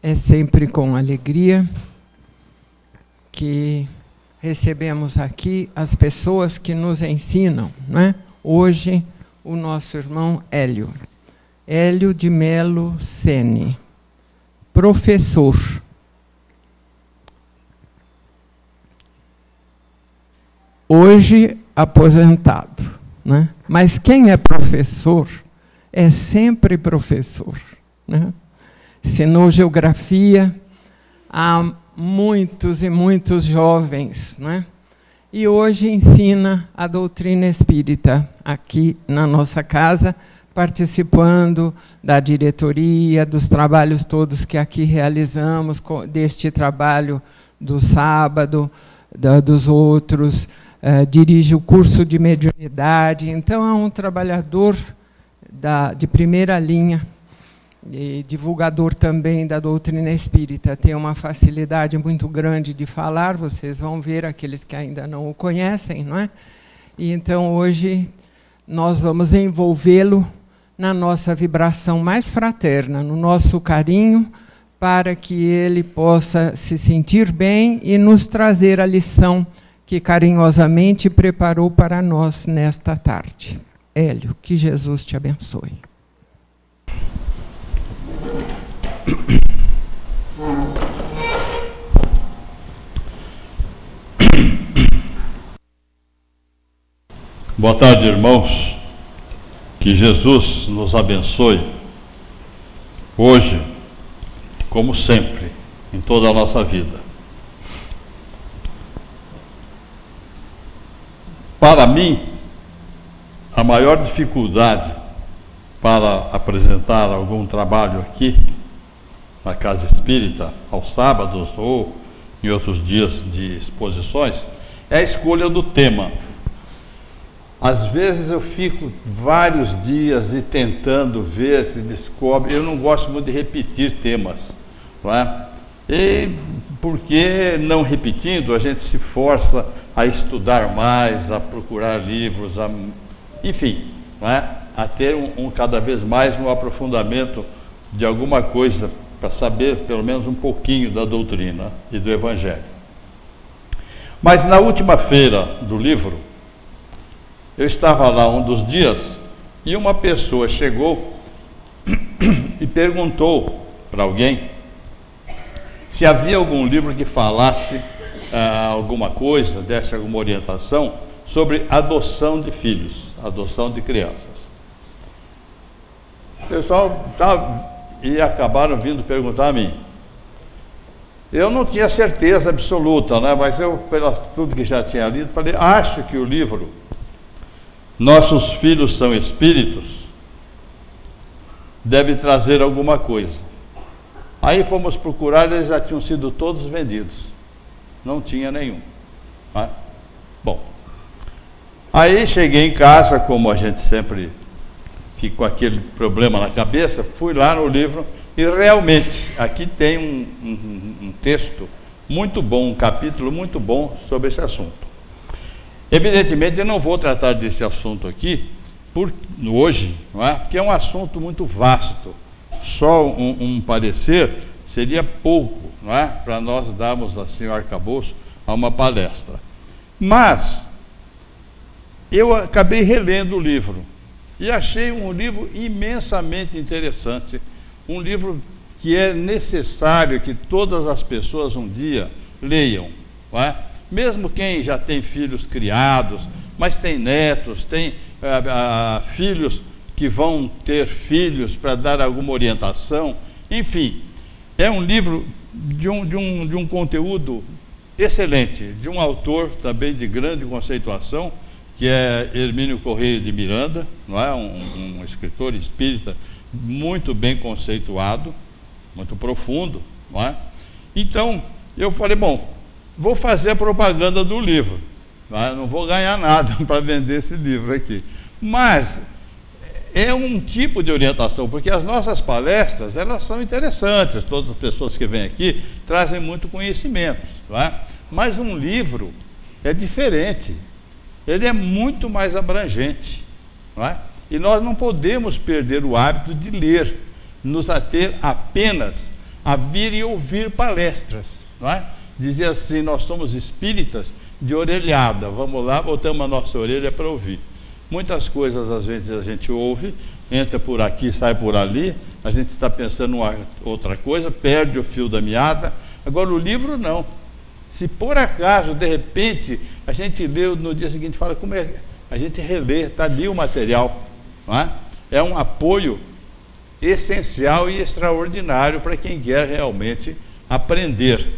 É sempre com alegria que recebemos aqui as pessoas que nos ensinam, né? Hoje, o nosso irmão Hélio de Melo Sene, professor. Hoje aposentado, né? Mas quem é professor é sempre professor, né? Ensinou geografia a muitos e muitos jovens, né? E hoje ensina a doutrina espírita aqui na nossa casa, participando da diretoria, dos trabalhos todos que aqui realizamos, deste trabalho do sábado, dos outros, dirige o curso de mediunidade. Então, é um trabalhador de primeira linha, e divulgador também da doutrina espírita. Tem uma facilidade muito grande de falar, vocês vão ver, aqueles que ainda não o conhecem, não é? E então, hoje, nós vamos envolvê-lo na nossa vibração mais fraterna, no nosso carinho, para que ele possa se sentir bem e nos trazer a lição que carinhosamente preparou para nós nesta tarde. Hélio, que Jesus te abençoe. Boa tarde, irmãos. Que Jesus nos abençoe hoje, como sempre, em toda a nossa vida. Para mim, a maior dificuldade para apresentar algum trabalho aqui na Casa Espírita, aos sábados ou em outros dias de exposições, é a escolha do tema. Às vezes eu fico vários dias e tentando ver se descobre. Eu não gosto muito de repetir temas, não é? E porque não repetindo, a gente se força a estudar mais, a procurar livros, enfim, não é? A ter cada vez mais um aprofundamento de alguma coisa, para saber pelo menos um pouquinho da doutrina e do Evangelho. Mas na última feira do livro, eu estava lá um dos dias e uma pessoa chegou e perguntou para alguém se havia algum livro que falasse alguma coisa, desse alguma orientação sobre adoção de filhos, adoção de crianças. O pessoal e acabaram vindo perguntar a mim. Eu não tinha certeza absoluta, né? Mas eu, pelo tudo que já tinha lido, falei, acho que o livro Nossos Filhos São Espíritos deve trazer alguma coisa. Aí fomos procurar, eles já tinham sido todos vendidos. Não tinha nenhum. Né? Bom, aí cheguei em casa, como a gente sempre fica com aquele problema na cabeça, fui lá no livro e realmente aqui tem um texto muito bom, um capítulo muito bom sobre esse assunto. Evidentemente, eu não vou tratar desse assunto aqui hoje, não é? Porque é um assunto muito vasto. Só um parecer seria pouco, não é? Para nós darmos assim o arcabouço a uma palestra. Mas eu acabei relendo o livro e achei um livro imensamente interessante, um livro que é necessário que todas as pessoas um dia leiam, não é? Mesmo quem já tem filhos criados, mas tem netos, tem filhos que vão ter filhos para dar alguma orientação, enfim, é um livro de um conteúdo excelente, de um autor também de grande conceituação, que é Hermínio Correia de Miranda, não é? Um escritor espírita muito bem conceituado, muito profundo, não é? Então, eu falei, bom, vou fazer a propaganda do livro, não vou ganhar nada para vender esse livro aqui, mas é um tipo de orientação, porque as nossas palestras, elas são interessantes, todas as pessoas que vêm aqui trazem muito conhecimento, não é? Mas um livro é diferente, ele é muito mais abrangente, não é? E nós não podemos perder o hábito de ler, nos ater apenas a vir e ouvir palestras, não é? Dizia assim: nós somos espíritas de orelhada, vamos lá, botamos a nossa orelha para ouvir. Muitas coisas às vezes a gente ouve, entra por aqui, sai por ali, a gente está pensando em outra coisa, perde o fio da meada. Agora o livro não. Se por acaso, de repente, a gente lê no dia seguinte, fala como é, a gente relê, está ali o material, não é? É um apoio essencial e extraordinário para quem quer realmente aprender.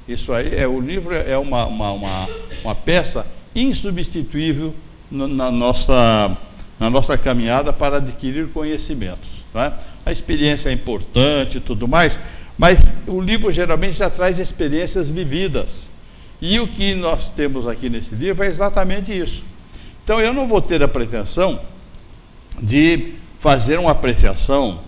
Isso aí, o livro é uma peça insubstituível na nossa caminhada para adquirir conhecimentos, não é? A experiência é importante e tudo mais, mas o livro geralmente já traz experiências vividas. E o que nós temos aqui nesse livro é exatamente isso. Então eu não vou ter a pretensão de fazer uma apreciação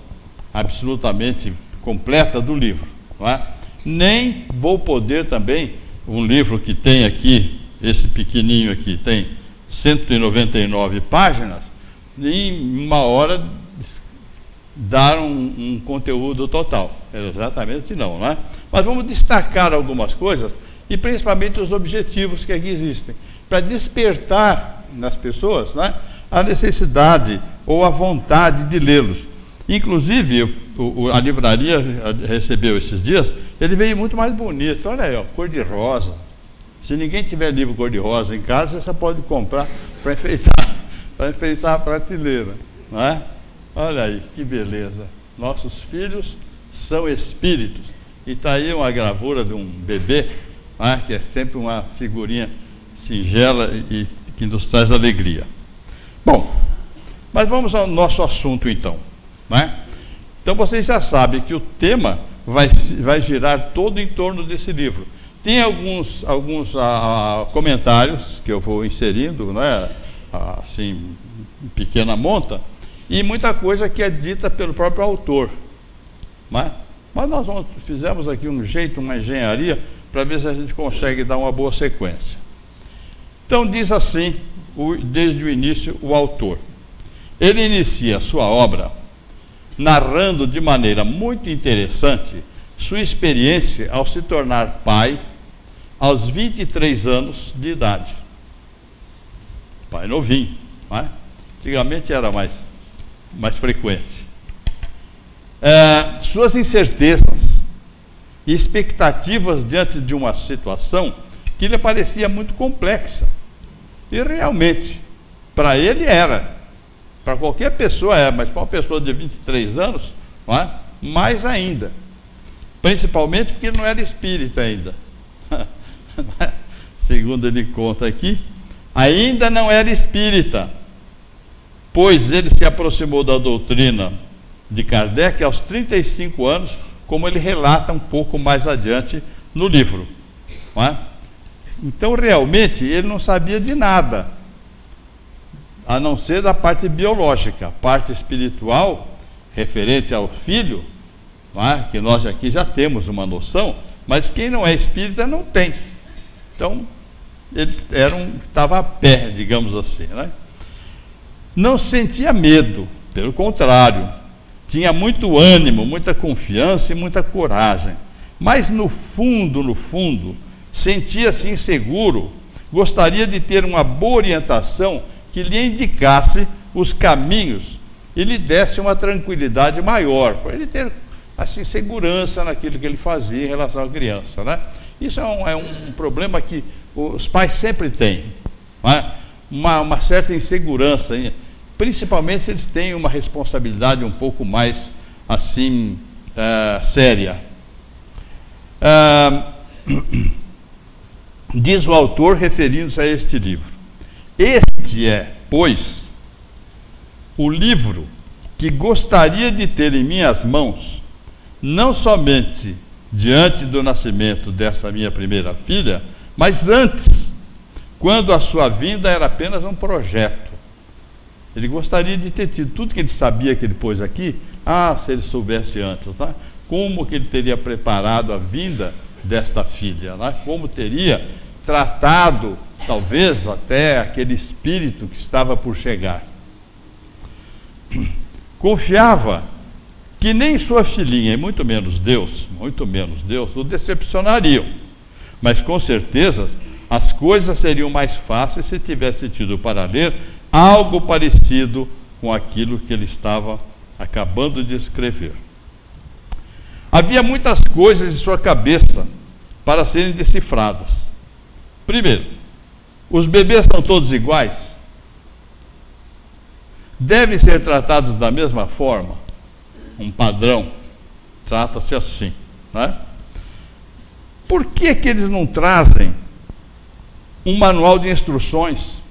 absolutamente completa do livro, não é? Nem vou poder também, um livro que tem aqui, esse pequenininho aqui, tem 199 páginas, em uma hora dar um conteúdo total. Exatamente não, né? Mas vamos destacar algumas coisas, e principalmente os objetivos que aqui existem, para despertar nas pessoas, né, a necessidade ou a vontade de lê-los. Inclusive, a livraria recebeu esses dias, ele veio muito mais bonito. Olha aí, ó, cor-de-rosa. Se ninguém tiver livro cor-de-rosa em casa, você pode comprar para enfeitar a prateleira, não é? Olha aí, que beleza. Nossos filhos são espíritos. E está aí uma gravura de um bebê, não é? Que é sempre uma figurinha singela e que nos traz alegria. Bom, mas vamos ao nosso assunto então, não é? Então vocês já sabem que o tema vai girar todo em torno desse livro. Tem alguns comentários que eu vou inserindo, né, assim, em pequena monta, e muita coisa que é dita pelo próprio autor. Mas nós fizemos aqui um jeito, uma engenharia, para ver se a gente consegue dar uma boa sequência. Então diz assim, desde o início, o autor. Ele inicia a sua obra narrando de maneira muito interessante sua experiência ao se tornar pai aos 23 anos de idade. Pai novinho, não é? Antigamente era mais frequente. Suas incertezas e expectativas diante de uma situação que lhe parecia muito complexa. E realmente, para ele era. Para qualquer pessoa é, mas para uma pessoa de 23 anos, não é? Mais ainda. Principalmente porque ele não era espírita ainda. Segundo ele conta aqui, ainda não era espírita, pois ele se aproximou da doutrina de Kardec aos 35 anos, como ele relata um pouco mais adiante no livro, não é? Então realmente ele não sabia de nada, a não ser da parte biológica. A parte espiritual, referente ao filho, não é? Que nós aqui já temos uma noção, mas quem não é espírita não tem. Então ele estava a pé, digamos assim, né? Não sentia medo, pelo contrário, tinha muito ânimo, muita confiança e muita coragem, mas no fundo, sentia-se inseguro, gostaria de ter uma boa orientação que lhe indicasse os caminhos e lhe desse uma tranquilidade maior, para ele ter assim segurança naquilo que ele fazia em relação à criança, né? Isso é um problema que os pais sempre têm, não é? Uma certa insegurança, principalmente se eles têm uma responsabilidade um pouco mais assim séria. Diz o autor, referindo-se a este livro: este é, pois, o livro que gostaria de ter em minhas mãos, não somente diante do nascimento dessa minha primeira filha, mas antes, quando a sua vinda era apenas um projeto. Ele gostaria de ter tido tudo que ele sabia que ele pôs aqui. Se ele soubesse antes, né? Como que ele teria preparado a vinda desta filha, né? Como teria tratado, talvez, até aquele espírito que estava por chegar. Confiava que nem sua filhinha, e muito menos Deus, o decepcionariam. Mas com certeza as coisas seriam mais fáceis se tivesse tido para ler algo parecido com aquilo que ele estava acabando de escrever. Havia muitas coisas em sua cabeça para serem decifradas. Primeiro, os bebês são todos iguais? Devem ser tratados da mesma forma? Um padrão, trata-se assim, né? Por que eles não trazem um manual de instruções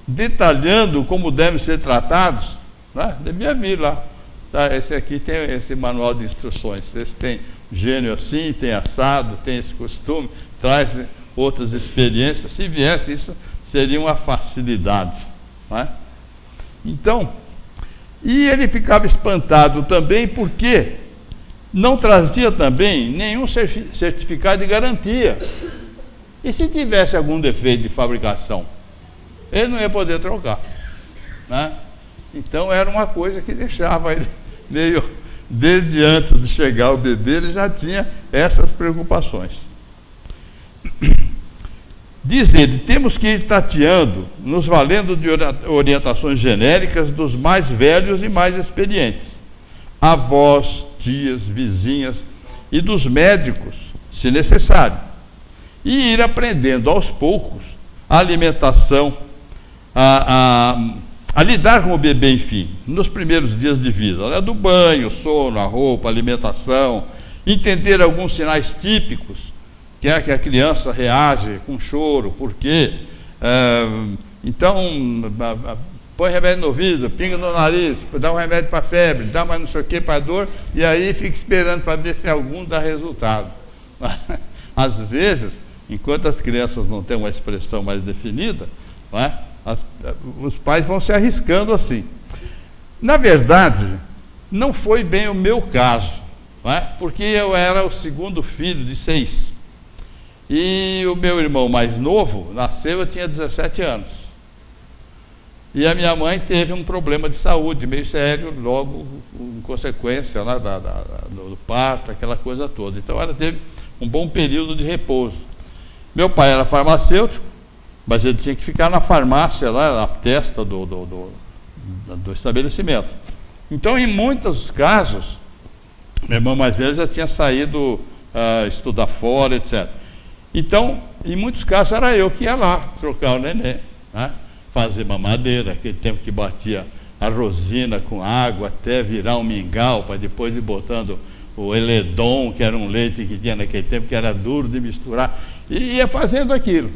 detalhando como devem ser tratados? Né? Devia vir lá. Tá, esse aqui tem esse manual de instruções. Esse tem gênio assim, tem assado, tem esse costume, traz outras experiências. Se viesse, isso seria uma facilidade. Né? Então, e ele ficava espantado também porque não trazia também nenhum certificado de garantia. E se tivesse algum defeito de fabricação, ele não ia poder trocar. Né? Então era uma coisa que deixava ele meio, desde antes de chegar o bebê, ele já tinha essas preocupações. Diz ele, temos que ir tateando, nos valendo de orientações genéricas dos mais velhos e mais experientes, avós, tias, vizinhas e dos médicos, se necessário, e ir aprendendo aos poucos a alimentação, a lidar com o bebê, enfim, nos primeiros dias de vida, né? Do banho, sono, a roupa, a alimentação, entender alguns sinais típicos, que é que a criança reage com choro, por quê? Então, põe remédio no ouvido, pinga no nariz, dá um remédio para febre, dá mais não sei o que para dor, e aí fica esperando para ver se algum dá resultado. Às vezes, enquanto as crianças não têm uma expressão mais definida, não é? Os pais vão se arriscando assim. Na verdade, não foi bem o meu caso, não é? Porque eu era o segundo filho de 6. E o meu irmão mais novo nasceu, eu tinha 17 anos. E a minha mãe teve um problema de saúde meio sério, logo em consequência lá do parto, aquela coisa toda. Então ela teve um bom período de repouso. Meu pai era farmacêutico, mas ele tinha que ficar na farmácia, lá na testa do estabelecimento. Então, em muitos casos, meu irmão mais velho já tinha saído estudar fora, etc. Então, em muitos casos, era eu que ia lá trocar o neném, né? Fazer mamadeira, aquele tempo que batia a rosina com água até virar um mingau, para depois ir botando o Eledon, que era um leite que tinha naquele tempo, que era duro de misturar, e ia fazendo aquilo,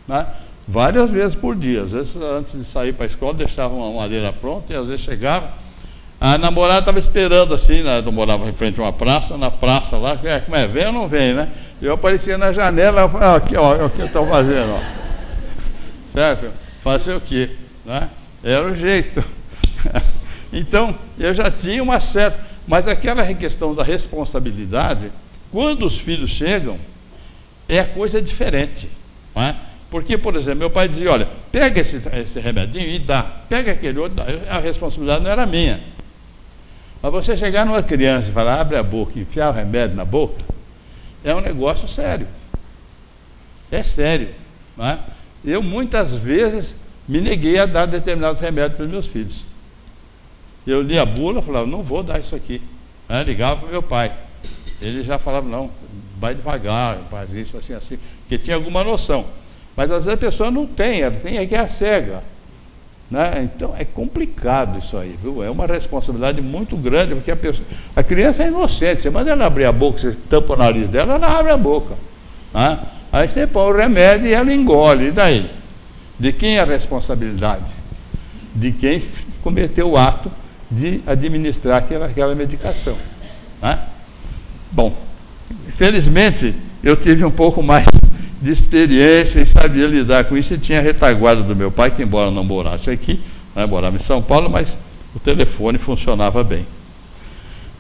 né? Várias vezes por dia. Às vezes, antes de sair para a escola, deixava uma madeira pronta, e às vezes chegava, a namorada estava esperando assim, né? Eu morava em frente a uma praça, na praça lá, como é, vem ou não vem, né? Eu aparecia na janela, eu falava, aqui, ó, o que eu estou fazendo, ó. Certo? Fazer o quê? Né? Era o jeito. Então, eu já tinha uma certa... Mas aquela questão da responsabilidade, quando os filhos chegam, é a coisa diferente. Não é? Porque, por exemplo, meu pai dizia, olha, pega esse remedinho e dá. Pega aquele outro, a responsabilidade não era minha. Mas você chegar numa criança e falar, abre a boca e enfiar o remédio na boca, é um negócio sério. É sério. Não é? Eu, muitas vezes, me neguei a dar determinados remédios para os meus filhos. Eu li a bula e falava, não vou dar isso aqui. Ligava para o meu pai. Ele já falava, não, vai devagar, faz isso, assim, assim. Porque tinha alguma noção. Mas às vezes a pessoa não tem, ela tem aqui a cega. Né? Então é complicado isso aí, viu? É uma responsabilidade muito grande, porque a criança é inocente. Você manda ela abrir a boca, você tampa o nariz dela, ela abre a boca. Né? Aí você põe o remédio e ela engole. E daí? De quem é a responsabilidade? De quem cometeu o ato de administrar aquela medicação. Né? Bom, felizmente eu tive um pouco mais de experiência e sabia lidar com isso, e tinha a retaguarda do meu pai, que embora não morasse aqui, né, morava em São Paulo, mas o telefone funcionava bem.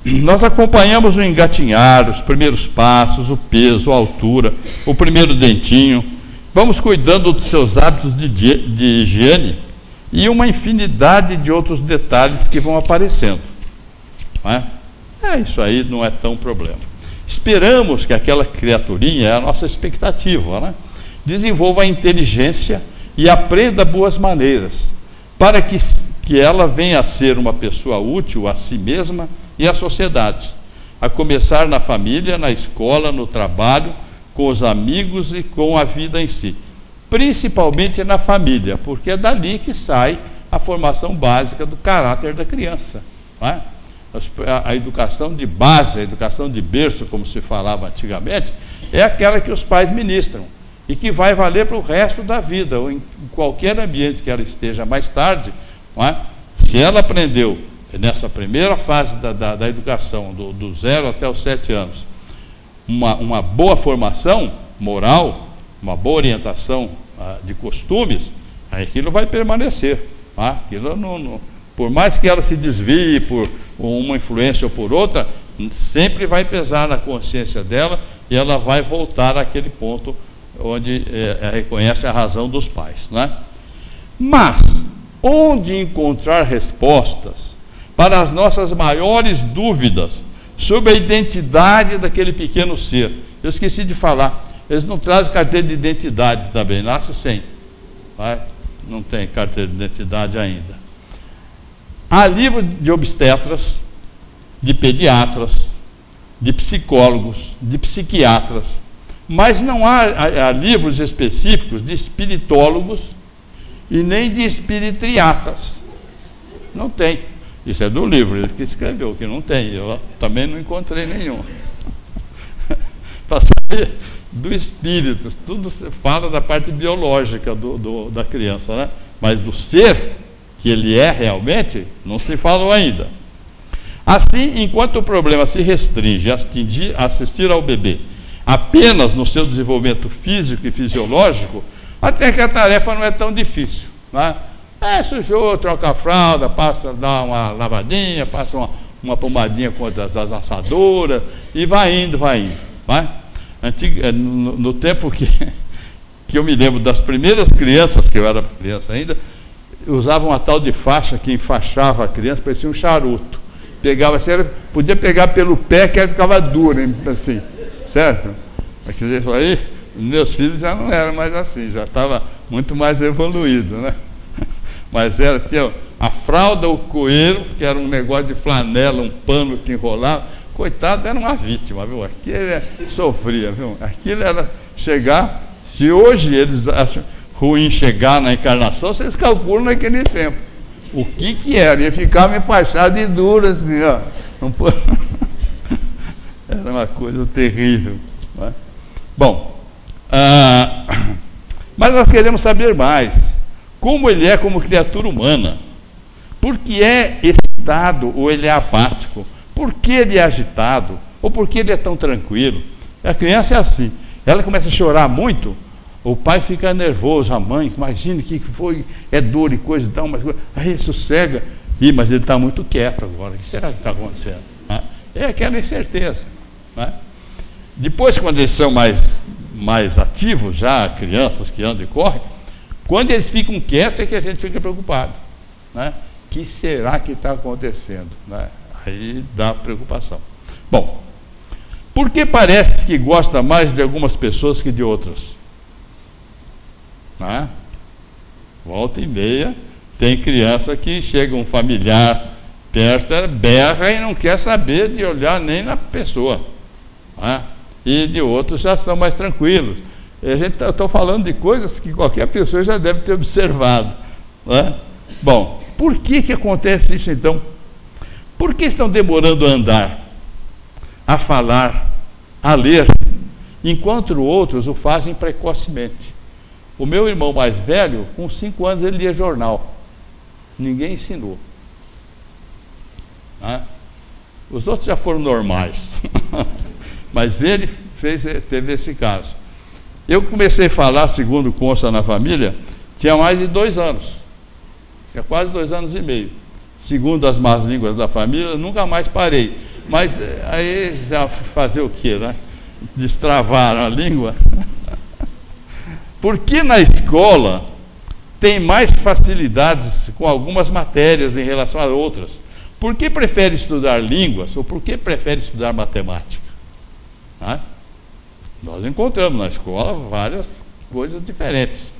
Nós acompanhamos o engatinhar, os primeiros passos, o peso, a altura, o primeiro dentinho, vamos cuidando dos seus hábitos de higiene e uma infinidade de outros detalhes que vão aparecendo. Não é? Isso aí não é tão problema. Esperamos que aquela criaturinha, é a nossa expectativa, né, desenvolva a inteligência e aprenda boas maneiras, para que ela venha a ser uma pessoa útil a si mesma e à sociedade, a começar na família, na escola, no trabalho, com os amigos e com a vida em si. Principalmente na família, porque é dali que sai a formação básica do caráter da criança, não é? A educação de base, a educação de berço, como se falava antigamente, é aquela que os pais ministram e que vai valer para o resto da vida, ou em qualquer ambiente que ela esteja mais tarde, não é? Se ela aprendeu nessa primeira fase da educação, do 0 até os 7 anos, uma boa formação moral, uma boa orientação de costumes, aquilo vai permanecer. Aquilo por mais que ela se desvie por uma influência ou por outra, sempre vai pesar na consciência dela e ela vai voltar àquele ponto onde reconhece a razão dos pais, né? Mas, onde encontrar respostas para as nossas maiores dúvidas sobre a identidade daquele pequeno ser? Eu esqueci de falar, eles não trazem carteira de identidade também, nasce sem, não tem carteira de identidade ainda. Há livro de obstetras, de pediatras, de psicólogos, de psiquiatras, mas não há livros específicos de espiritólogos e nem de espiritriatas. Não tem. Isso é do livro, ele que escreveu, que não tem. Eu também não encontrei nenhum. Para saber do espírito, tudo fala da parte biológica da criança, né? Mas do ser que ele é realmente, não se falou ainda. Assim, enquanto o problema se restringe a assistir ao bebê apenas no seu desenvolvimento físico e fisiológico, até que a tarefa não é tão difícil, né? Sujou, troca a fralda, dá uma lavadinha, passa uma pomadinha contra as assadoras e vai indo, né? No tempo que eu me lembro das primeiras crianças, que eu era criança ainda, usavam uma tal de faixa que enfaixava a criança, parecia um charuto. Pegava assim, podia pegar pelo pé que ela ficava dura, assim, certo? Aquilo aí, meus filhos já não eram mais assim, já estava muito mais evoluído, né? Mas tinha a fralda, o coeiro, que era um negócio de flanela, um pano que enrolava. Coitado, era uma vítima, viu? Aquilo sofria, viu? Aquilo era chegar, se hoje eles acham ruim chegar na encarnação, vocês calculam naquele tempo. O que era? Ia ficar enfaixado e duro, assim, ó. Não pode... Era uma coisa terrível, não é? Bom, mas nós queremos saber mais. Como ele é como criatura humana? Por que é excitado ou ele é apático? Por que ele é agitado? Ou por que ele é tão tranquilo? A criança é assim. Ela começa a chorar muito, o pai fica nervoso, a mãe, imagina o que foi, é dor e coisa e tal, mas aí sossega. Mas ele está muito quieto agora, o que será que está acontecendo? É aquela incerteza, né? Depois, quando eles são mais ativos, já crianças que andam e correm, quando eles ficam quietos é que a gente fica preocupado, né? O que será que está acontecendo, né? Aí dá preocupação. Bom, por que parece que gosta mais de algumas pessoas que de outras? Volta e meia, tem criança que chega um familiar perto, berra e não quer saber de olhar nem na pessoa, e de outros já são mais tranquilos. Eu estou falando de coisas que qualquer pessoa já deve ter observado, né? Bom, por que acontece isso então? Por que estão demorando a andar, a falar, a ler, enquanto outros o fazem precocemente? O meu irmão mais velho, com 5 anos, ele lia jornal. Ninguém ensinou. Os outros já foram normais. Mas ele teve esse caso. Eu comecei a falar, segundo consta na família, tinha mais de 2 anos. Tinha quase 2 anos e meio. Segundo as más línguas da família, nunca mais parei. Mas aí já fazer o quê, né? Destravaram a língua. Porque na escola tem mais facilidades com algumas matérias em relação a outras. Por que prefere estudar línguas ou por que prefere estudar matemática? Né? Nós encontramos na escola várias coisas diferentes,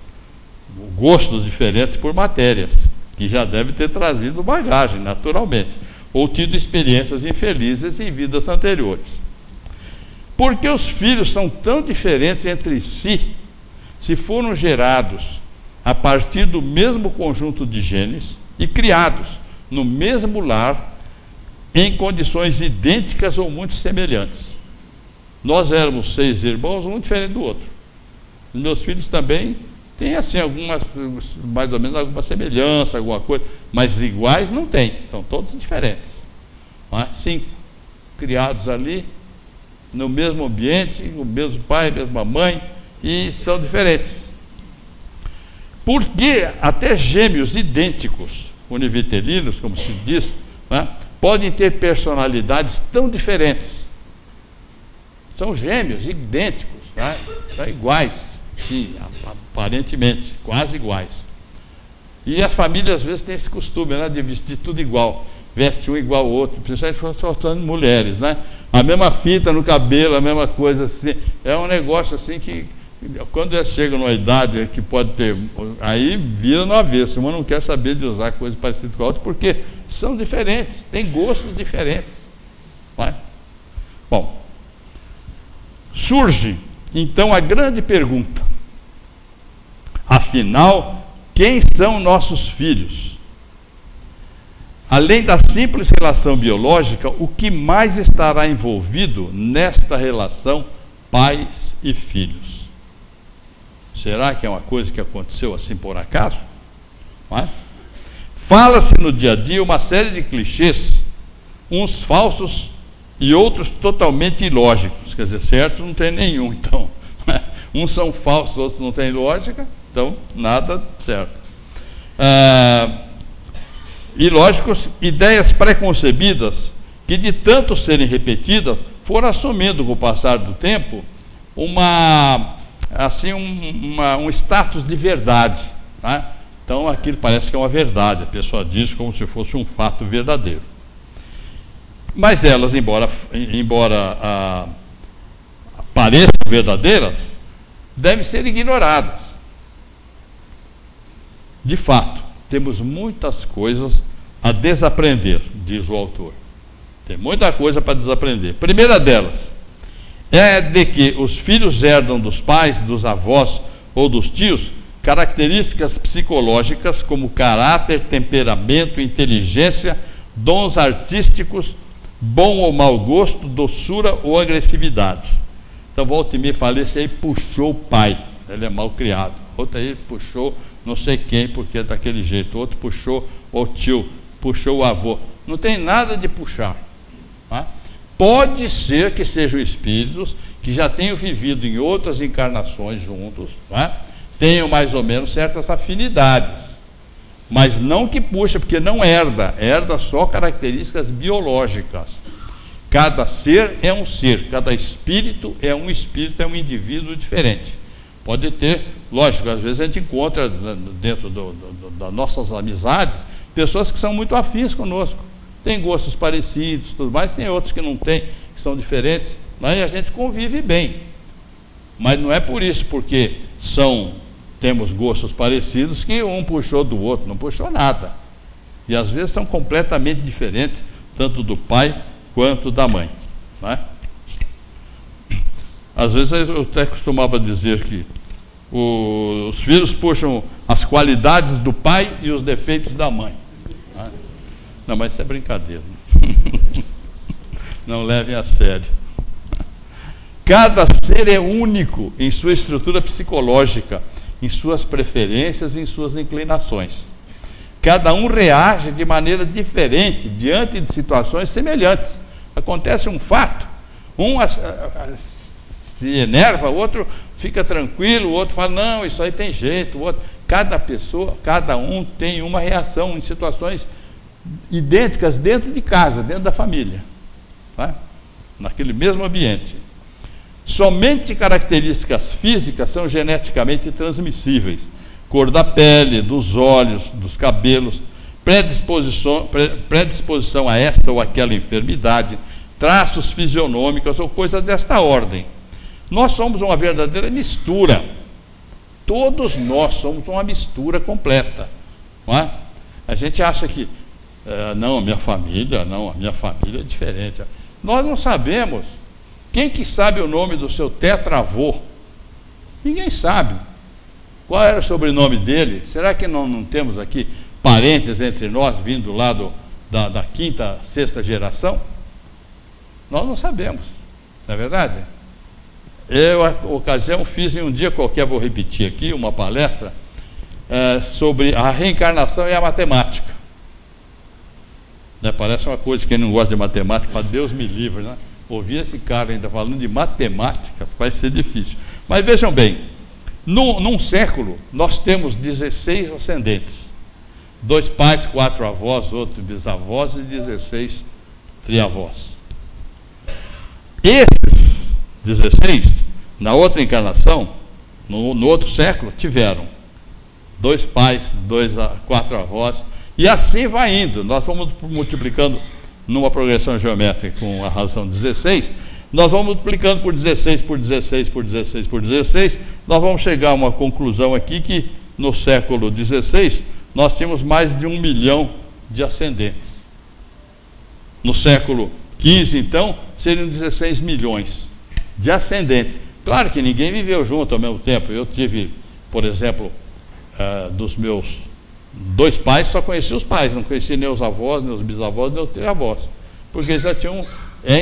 gostos diferentes por matérias, que já deve ter trazido bagagem, naturalmente, ou tido experiências infelizes em vidas anteriores. Por que os filhos são tão diferentes entre si, se foram gerados a partir do mesmo conjunto de genes e criados no mesmo lar, em condições idênticas ou muito semelhantes? Nós éramos 6 irmãos, um diferente do outro. Os meus filhos também têm assim algumas, mais ou menos alguma semelhança, alguma coisa, mas iguais não tem, são todos diferentes. Não é? 5 criados ali, no mesmo ambiente, o mesmo pai, a mesma mãe, e são diferentes. Porque até gêmeos idênticos, univitelinos, como se diz, né, podem ter personalidades tão diferentes. São gêmeos idênticos, né, são iguais, sim, aparentemente, quase iguais. E as famílias às vezes têm esse costume, né, de vestir tudo igual, veste um igual ao outro, principalmente faltando mulheres, né? A mesma fita no cabelo, a mesma coisa assim. É um negócio assim que, quando eles chegam numa idade que pode ter, aí vira no avesso. Uma não quer saber de usar coisas parecidas com a outra, porque são diferentes, têm gostos diferentes. Não é? Bom, surge então a grande pergunta: afinal, quem são nossos filhos? Além da simples relação biológica, o que mais estará envolvido nesta relação pais e filhos? Será que é uma coisa que aconteceu assim por acaso? Não é? Fala-se no dia a dia uma série de clichês, uns falsos e outros totalmente ilógicos. Quer dizer, certo não tem nenhum, então. Uns são falsos, outros não têm lógica, então nada certo. Ilógicos, ideias preconcebidas que, de tanto serem repetidas, foram assumindo com o passar do tempo um status de verdade. Né? Então aquilo parece que é uma verdade, a pessoa diz como se fosse um fato verdadeiro. Mas elas, embora pareçam verdadeiras, devem ser ignoradas. De fato, temos muitas coisas a desaprender, diz o autor. Tem muita coisa para desaprender. Primeira delas é de que os filhos herdam dos pais, dos avós ou dos tios características psicológicas como caráter, temperamento, inteligência, dons artísticos, bom ou mau gosto, doçura ou agressividade. Então, volta e meia, falei, esse aí puxou o pai, ele é mal criado. Outro aí puxou não sei quem, porque é daquele jeito. Outro puxou o tio, puxou o avô. Não tem nada de puxar. Tá? Pode ser que sejam espíritos que já tenham vivido em outras encarnações juntos, tá? Tenham mais ou menos certas afinidades, mas não que puxa, porque não herda só características biológicas. Cada ser é um ser, cada espírito é um indivíduo diferente. Pode ter, lógico, às vezes a gente encontra dentro das nossas amizades pessoas que são muito afins conosco, têm gostos parecidos, tudo mais, tem outros que não têm, que são diferentes, mas a gente convive bem. Mas não é por isso, porque temos gostos parecidos, que um puxou do outro, não puxou nada. E às vezes são completamente diferentes, tanto do pai quanto da mãe. Não é? Às vezes eu até costumava dizer que os filhos puxam as qualidades do pai e os defeitos da mãe. Não, mas isso é brincadeira. Não levem a sério. Cada ser é único em sua estrutura psicológica, em suas preferências e em suas inclinações. Cada um reage de maneira diferente diante de situações semelhantes. Acontece um fato, um se enerva, o outro fica tranquilo, o outro fala, não, isso aí tem jeito, o outro. Cada pessoa, cada um tem uma reação em situações idênticas dentro de casa, dentro da família, tá? Naquele mesmo ambiente. Somente características físicas são geneticamente transmissíveis. Cor da pele, dos olhos, dos cabelos, predisposição a esta ou aquela enfermidade, traços fisionômicos ou coisas desta ordem. Nós somos uma verdadeira mistura. Todos nós somos uma mistura completa. Não é? A gente acha que, não, a minha família é diferente. Nós não sabemos. Quem que sabe o nome do seu tetravô? Ninguém sabe. Qual era o sobrenome dele? Será que não temos aqui parentes entre nós, vindo lá da quinta, sexta geração? Nós não sabemos, não é verdade? Eu, a ocasião, fiz em um dia qualquer, vou repetir aqui, uma palestra sobre a reencarnação e a matemática. Né? Parece uma coisa, quem não gosta de matemática, fala, Deus me livre, né? Ouvir esse cara ainda falando de matemática vai ser difícil. Mas vejam bem, num século, nós temos 16 ascendentes. 2 pais, 4 avós, outros bisavós e 16 triavós. Esses 16, na outra encarnação, no outro século, tiveram 2 pais, 4 avós, e assim vai indo. Nós vamos multiplicando numa progressão geométrica com a razão 16, nós vamos multiplicando por 16, por 16, por 16, por 16, nós vamos chegar a uma conclusão aqui que no século 16 nós tínhamos mais de 1 milhão de ascendentes. No século 15, então, seriam 16 milhões de ascendentes. Claro que ninguém viveu junto ao mesmo tempo. Eu tive, por exemplo, dos meus 2 pais, só conheci os pais, não conheci nem os avós, nem os bisavós, nem os triavós, porque eles já tinham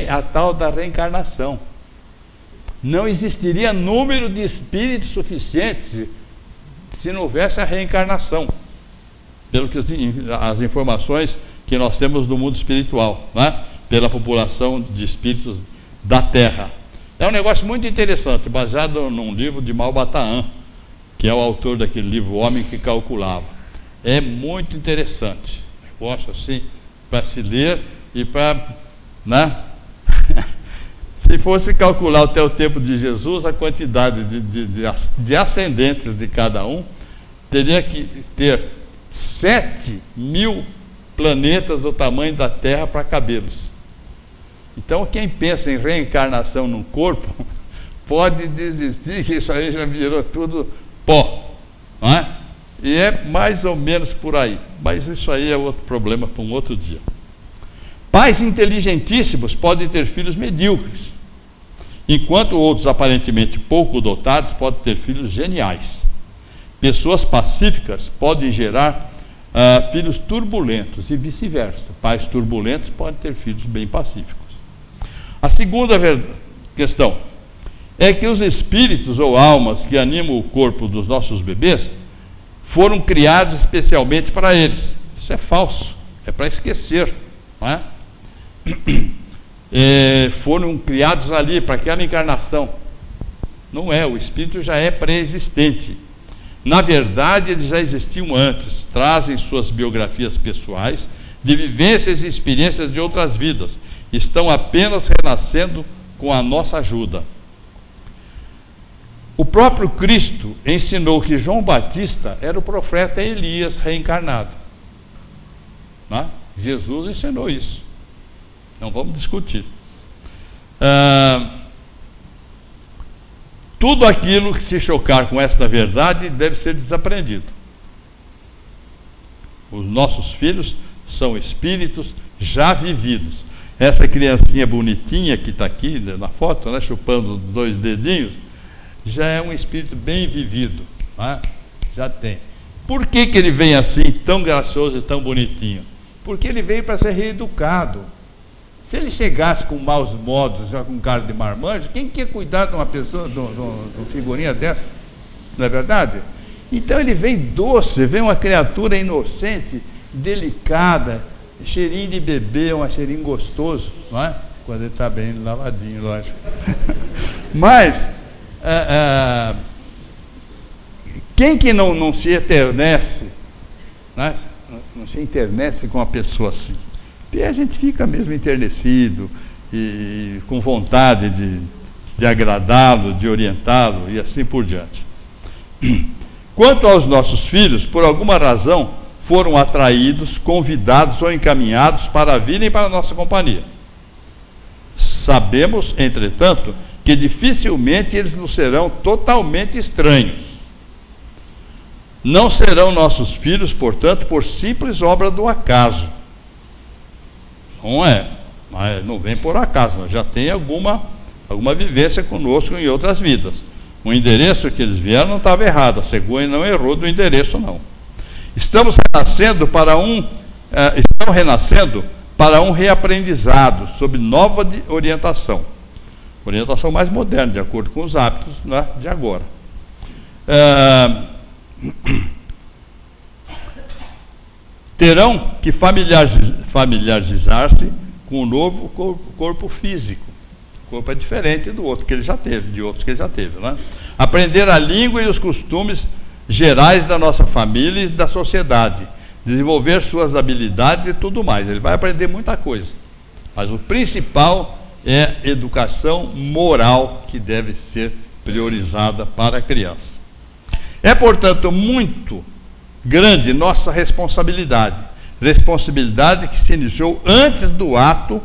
a tal da reencarnação. Não existiria número de espíritos suficientes se não houvesse a reencarnação, pelo que as informações que nós temos do mundo espiritual, né? Pela população de espíritos da Terra. É um negócio muito interessante, baseado num livro de Malbataan, que é o autor daquele livro O Homem que Calculava. É muito interessante. Negócio assim, para se ler e para, né? Se fosse calcular até o tempo de Jesus, a quantidade de ascendentes de cada um, teria que ter 7.000 planetas do tamanho da Terra para cabê-los. Então, quem pensa em reencarnação num corpo, pode desistir, que isso aí já virou tudo pó, não é? E é mais ou menos por aí. Mas isso aí é outro problema para um outro dia. Pais inteligentíssimos podem ter filhos medíocres, enquanto outros aparentemente pouco dotados podem ter filhos geniais. Pessoas pacíficas podem gerar filhos turbulentos e vice-versa. Pais turbulentos podem ter filhos bem pacíficos. A segunda questão é que os espíritos ou almas que animam o corpo dos nossos bebês foram criados especialmente para eles. Isso é falso, é para esquecer, não é? Foram criados ali para aquela encarnação. Não é, o espírito já é pré-existente. Na verdade, eles já existiam antes, trazem suas biografias pessoais, de vivências e experiências de outras vidas, estão apenas renascendo com a nossa ajuda. O próprio Cristo ensinou que João Batista era o profeta Elias reencarnado. Não? Jesus ensinou isso. Não vamos discutir. Tudo aquilo que se chocar com esta verdade deve ser desaprendido. Os nossos filhos são espíritos já vividos. Essa criancinha bonitinha que está aqui na foto, né, chupando 2 dedinhos, já é um espírito bem vivido, né? Já tem. Por que ele vem assim, tão gracioso e tão bonitinho? Porque ele veio para ser reeducado. Se ele chegasse com maus modos, já com cara de marmanjo, quem quer cuidar de uma pessoa, de uma figurinha dessa? Não é verdade? Então ele vem doce, vem uma criatura inocente, delicada, cheirinho de bebê, um cheirinho gostoso, não é? Quando ele está bem lavadinho, lógico. Mas quem que não se eternece, né? Não se internece com uma pessoa assim? E a gente fica mesmo enternecido e com vontade de agradá-lo, de orientá-lo e assim por diante. Quanto aos nossos filhos, por alguma razão, foram atraídos, convidados ou encaminhados para virem para a nossa companhia. Sabemos, entretanto, que dificilmente eles nos serão totalmente estranhos. Não serão nossos filhos, portanto, por simples obra do acaso. Não é, mas não vem por acaso, mas já tem alguma vivência conosco em outras vidas. O endereço que eles vieram não estava errado, a cegonha não errou do endereço, não. Estão renascendo para um reaprendizado sob nova orientação mais moderna, de acordo com os hábitos, né, de agora. Terão que familiarizar-se com o novo corpo físico. O corpo é diferente do outro que ele já teve, de outros que ele já teve, né? Aprender a língua e os costumes gerais da nossa família e da sociedade, desenvolver suas habilidades e tudo mais. Ele vai aprender muita coisa, mas o principal é educação moral, que deve ser priorizada para a criança. É, portanto, muito grande nossa responsabilidade que se iniciou antes do ato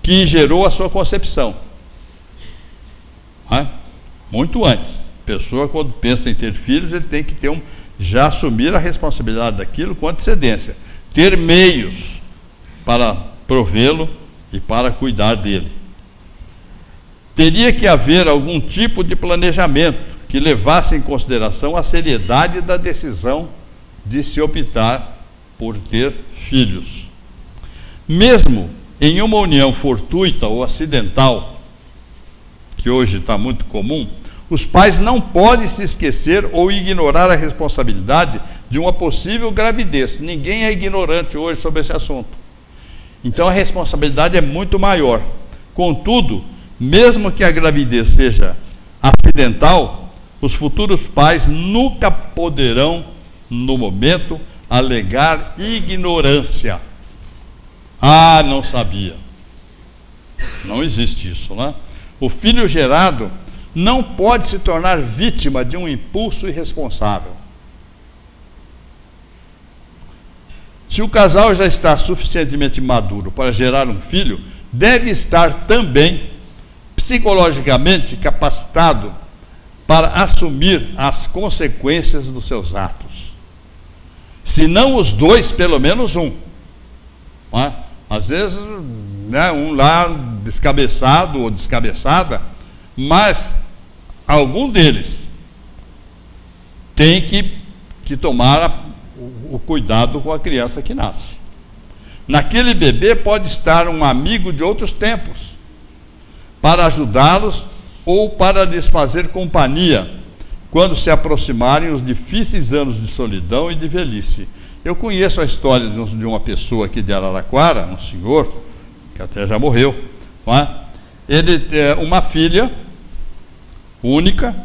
que gerou a sua concepção. Muito antes. A pessoa, quando pensa em ter filhos, ele tem que já assumir a responsabilidade daquilo com antecedência, ter meios para provê-lo e para cuidar dele. Teria que haver algum tipo de planejamento que levasse em consideração a seriedade da decisão de se optar por ter filhos. Mesmo em uma união fortuita ou acidental, que hoje está muito comum, os pais não podem se esquecer ou ignorar a responsabilidade de uma possível gravidez. Ninguém é ignorante hoje sobre esse assunto. Então a responsabilidade é muito maior. Contudo, mesmo que a gravidez seja acidental, os futuros pais nunca poderão, no momento, alegar ignorância. Não sabia. Não existe isso, né? O filho gerado não pode se tornar vítima de um impulso irresponsável. Se o casal já está suficientemente maduro para gerar um filho, deve estar também psicologicamente capacitado para assumir as consequências dos seus atos. Se não os dois, pelo menos um. Às vezes, né, um lá descabeçado ou descabeçada, mas algum deles tem que tomar o cuidado com a criança que nasce. Naquele bebê pode estar um amigo de outros tempos, para ajudá-los ou para lhes fazer companhia, quando se aproximarem os difíceis anos de solidão e de velhice. Eu conheço a história de uma pessoa aqui de Araraquara, um senhor, que até já morreu, não é? Ele uma filha única,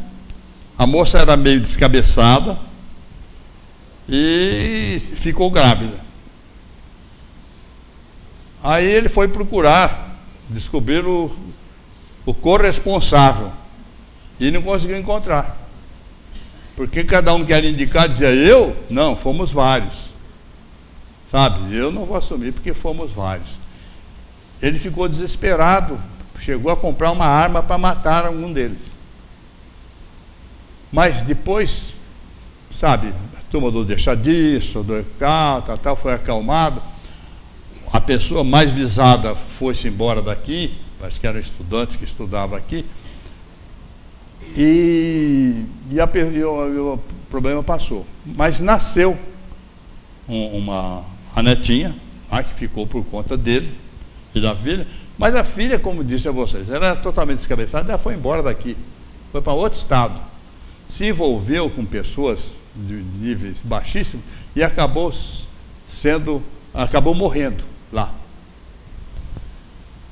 a moça era meio descabeçada e ficou grávida. Aí ele foi procurar descobrir o corresponsável e não conseguiu encontrar, porque cada um que era indicado dizia eu, não, fomos vários, sabe, eu não vou assumir porque fomos vários. Ele ficou desesperado, chegou a comprar uma arma para matar algum deles, mas depois, sabe, a turma do deixar disso, do tal, foi acalmado. A pessoa mais visada foi-se embora daqui, acho que eram estudantes que estudavam aqui, e o problema passou. Mas nasceu a netinha, que ficou por conta dele e da filha, mas a filha, como disse a vocês, ela era totalmente descabeçada, ela foi embora daqui, foi para outro estado, se envolveu com pessoas de níveis baixíssimos e acabou morrendo lá.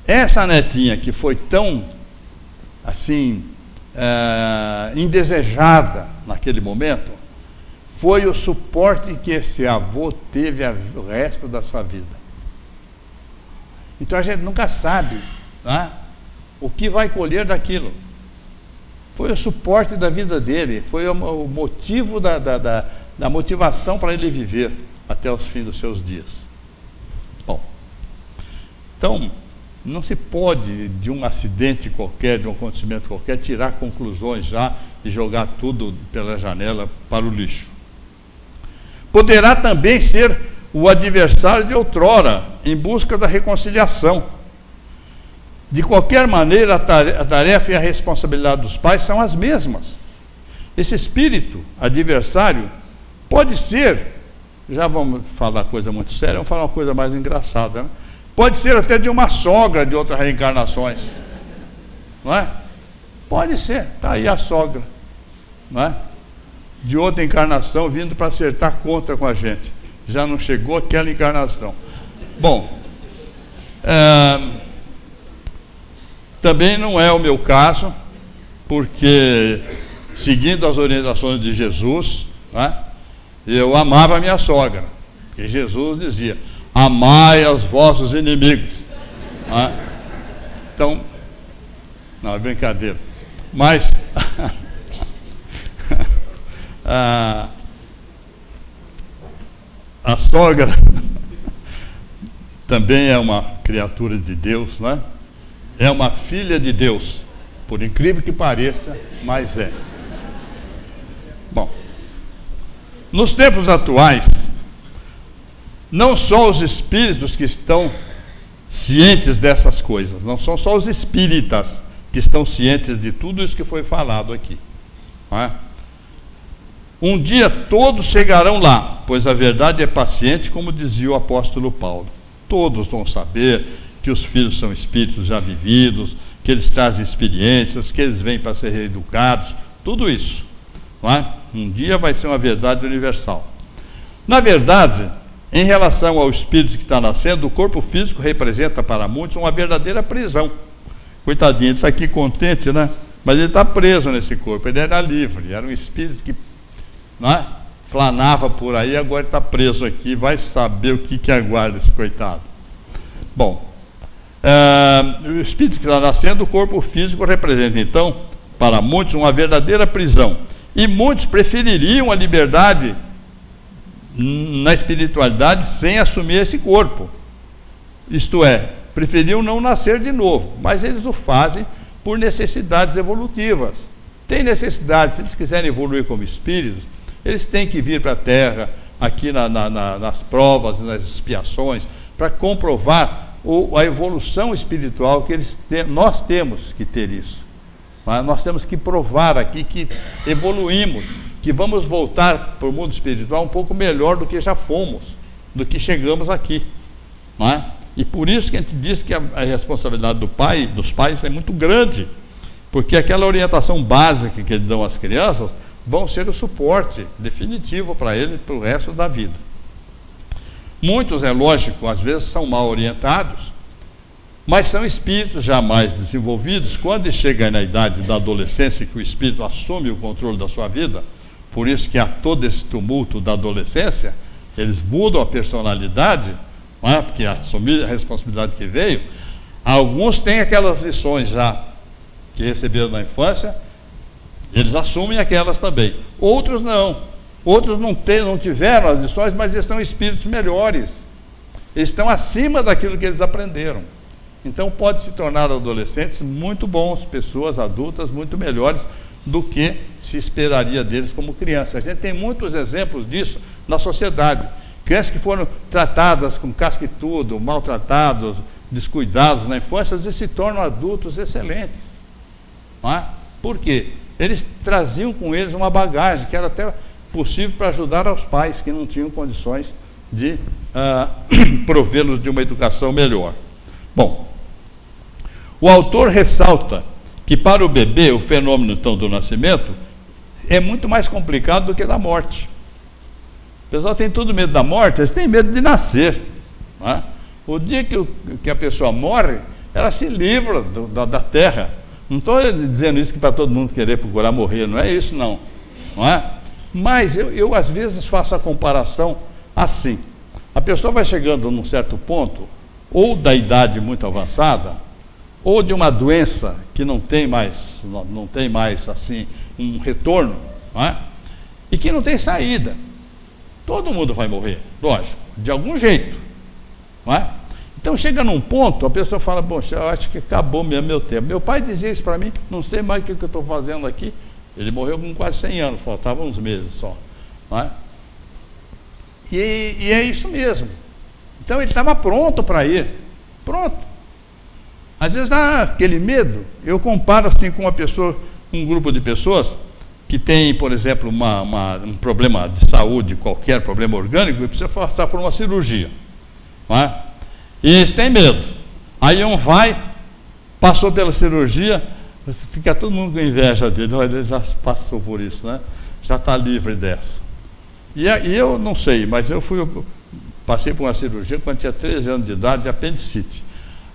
Essa netinha que foi tão assim indesejada naquele momento, foi o suporte que esse avô teve o resto da sua vida. Então a gente nunca sabe, né, o que vai colher daquilo. Foi o suporte da vida dele, foi o motivo da motivação para ele viver. até os fins dos seus dias. Bom, então, não se pode, de um acidente qualquer, de um acontecimento qualquer, tirar conclusões já e jogar tudo pela janela para o lixo. Poderá também ser o adversário de outrora, em busca da reconciliação. De qualquer maneira, a tarefa e a responsabilidade dos pais são as mesmas. Esse espírito adversário pode ser, já vamos falar coisa muito séria, vamos falar uma coisa mais engraçada, né? Pode ser até de uma sogra de outras reencarnações, não é? Pode ser, está aí a sogra, não é? De outra encarnação vindo para acertar conta com a gente. Já não chegou aquela encarnação. Bom, também não é o meu caso, porque seguindo as orientações de Jesus, né, eu amava a minha sogra, e Jesus dizia: amai aos vossos inimigos, né? Então, não, é brincadeira, mas a sogra também é uma criatura de Deus, né? É uma filha de Deus, por incrível que pareça, mas é. Bom, nos tempos atuais, não só os espíritos que estão cientes dessas coisas, não são só os espíritas que estão cientes de tudo isso que foi falado aqui, não é? Um dia todos chegarão lá, pois a verdade é paciente, como dizia o apóstolo Paulo. Todos vão saber que os filhos são espíritos já vividos, que eles trazem experiências, que eles vêm para ser reeducados, tudo isso, não é? Um dia vai ser uma verdade universal. Na verdade, em relação ao espírito que está nascendo, o corpo físico representa para muitos uma verdadeira prisão. Coitadinho, ele está aqui contente, né? Mas ele está preso nesse corpo, ele era livre, era um espírito que, não é, flanava por aí, agora está preso aqui, vai saber o que aguarda esse coitado. Bom, o espírito que está nascendo, o corpo físico representa, então, para muitos, uma verdadeira prisão. E muitos prefeririam a liberdade na espiritualidade sem assumir esse corpo. Isto é, preferiam não nascer de novo, mas eles o fazem por necessidades evolutivas. Tem necessidade, se eles quiserem evoluir como espíritos, eles têm que vir para a Terra, aqui nas provas, nas expiações, para comprovar a evolução espiritual que nós temos que ter isso. Nós temos que provar aqui que evoluímos, que vamos voltar para o mundo espiritual um pouco melhor do que já fomos, do que chegamos aqui, não é? E por isso que a gente diz que a responsabilidade dos pais é muito grande, porque aquela orientação básica que eles dão às crianças vão ser o suporte definitivo para ele para o resto da vida. Muitos, é lógico, às vezes são mal orientados, mas são espíritos já mais desenvolvidos. Quando chega na idade da adolescência, que o espírito assume o controle da sua vida, por isso que há todo esse tumulto da adolescência, eles mudam a personalidade, não é? Porque assumir a responsabilidade que veio. Alguns têm aquelas lições já que receberam na infância, eles assumem aquelas também. Outros não. Outros não tiveram as lições, mas eles são espíritos melhores. Eles estão acima daquilo que eles aprenderam. Então pode se tornar adolescentes muito bons, pessoas adultas muito melhores do que se esperaria deles como crianças. A gente tem muitos exemplos disso na sociedade. Crianças que foram tratadas com casca e tudo, maltratados, descuidados na infância, eles se tornam adultos excelentes. Não é? Por quê? Eles traziam com eles uma bagagem que era até possível para ajudar aos pais que não tinham condições de provê-los de uma educação melhor. Bom, o autor ressalta que para o bebê o fenômeno então do nascimento é muito mais complicado do que da morte. O pessoal tem todo medo da morte, eles têm medo de nascer, não é? O dia que a pessoa morre, ela se livra da terra. Não estou dizendo isso que para todo mundo querer procurar morrer, não é isso não é? Mas eu às vezes faço a comparação assim. A pessoa vai chegando num certo ponto, ou da idade muito avançada, ou de uma doença que não tem mais assim um retorno, não é? E que não tem saída. Todo mundo vai morrer, lógico, de algum jeito, não é? Então chega num ponto, a pessoa fala, bom, eu acho que acabou mesmo meu tempo. Meu pai dizia isso para mim, não sei mais o que eu estou fazendo aqui. Ele morreu com quase 100 anos, faltavam uns meses só, não é? E é isso mesmo. Então ele estava pronto para ir, pronto. Às vezes dá aquele medo. Eu comparo assim com uma pessoa, um grupo de pessoas que tem, por exemplo, um problema de saúde, qualquer problema orgânico, e precisa passar por uma cirurgia, não é? E eles têm medo. Aí um vai, passou pela cirurgia, fica todo mundo com inveja dele. Olha, ele já passou por isso, né? Já está livre dessa. E eu não sei, mas eu passei por uma cirurgia quando tinha 13 anos de idade, de apendicite.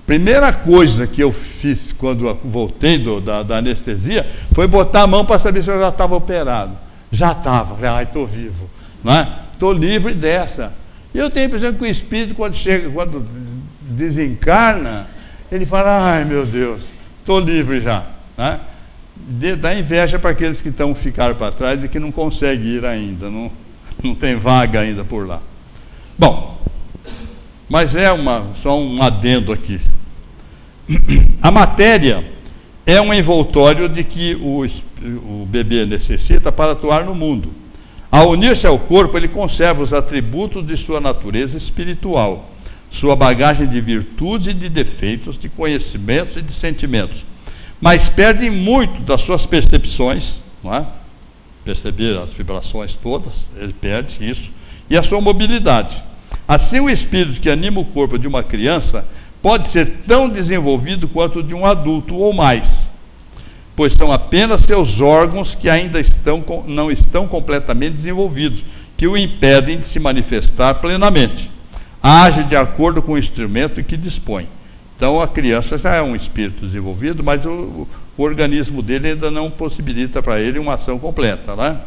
Primeira coisa que eu fiz quando eu voltei da anestesia foi botar a mão para saber se eu já estava operado. Já estava, falei, estou vivo, não é? Estou livre dessa. E eu tenho a impressão que o espírito, quando desencarna, ele fala, ai meu Deus, estou livre já, né? Dá inveja para aqueles que ficaram para trás e que não conseguem ir ainda, não tem vaga ainda por lá. Bom, mas só um adendo aqui. A matéria é um envoltório de que o bebê necessita para atuar no mundo. Ao unir-se ao corpo, ele conserva os atributos de sua natureza espiritual, sua bagagem de virtudes e de defeitos, de conhecimentos e de sentimentos, mas perde muito das suas percepções, não é? Perceber as vibrações todas, ele perde isso, e a sua mobilidade. Assim, o espírito que anima o corpo de uma criança pode ser tão desenvolvido quanto o de um adulto ou mais, pois são apenas seus órgãos que ainda não estão completamente desenvolvidos, que o impedem de se manifestar plenamente. Age de acordo com o instrumento em que dispõe. Então a criança já é um espírito desenvolvido, mas o organismo dele ainda não possibilita para ele uma ação completa, né?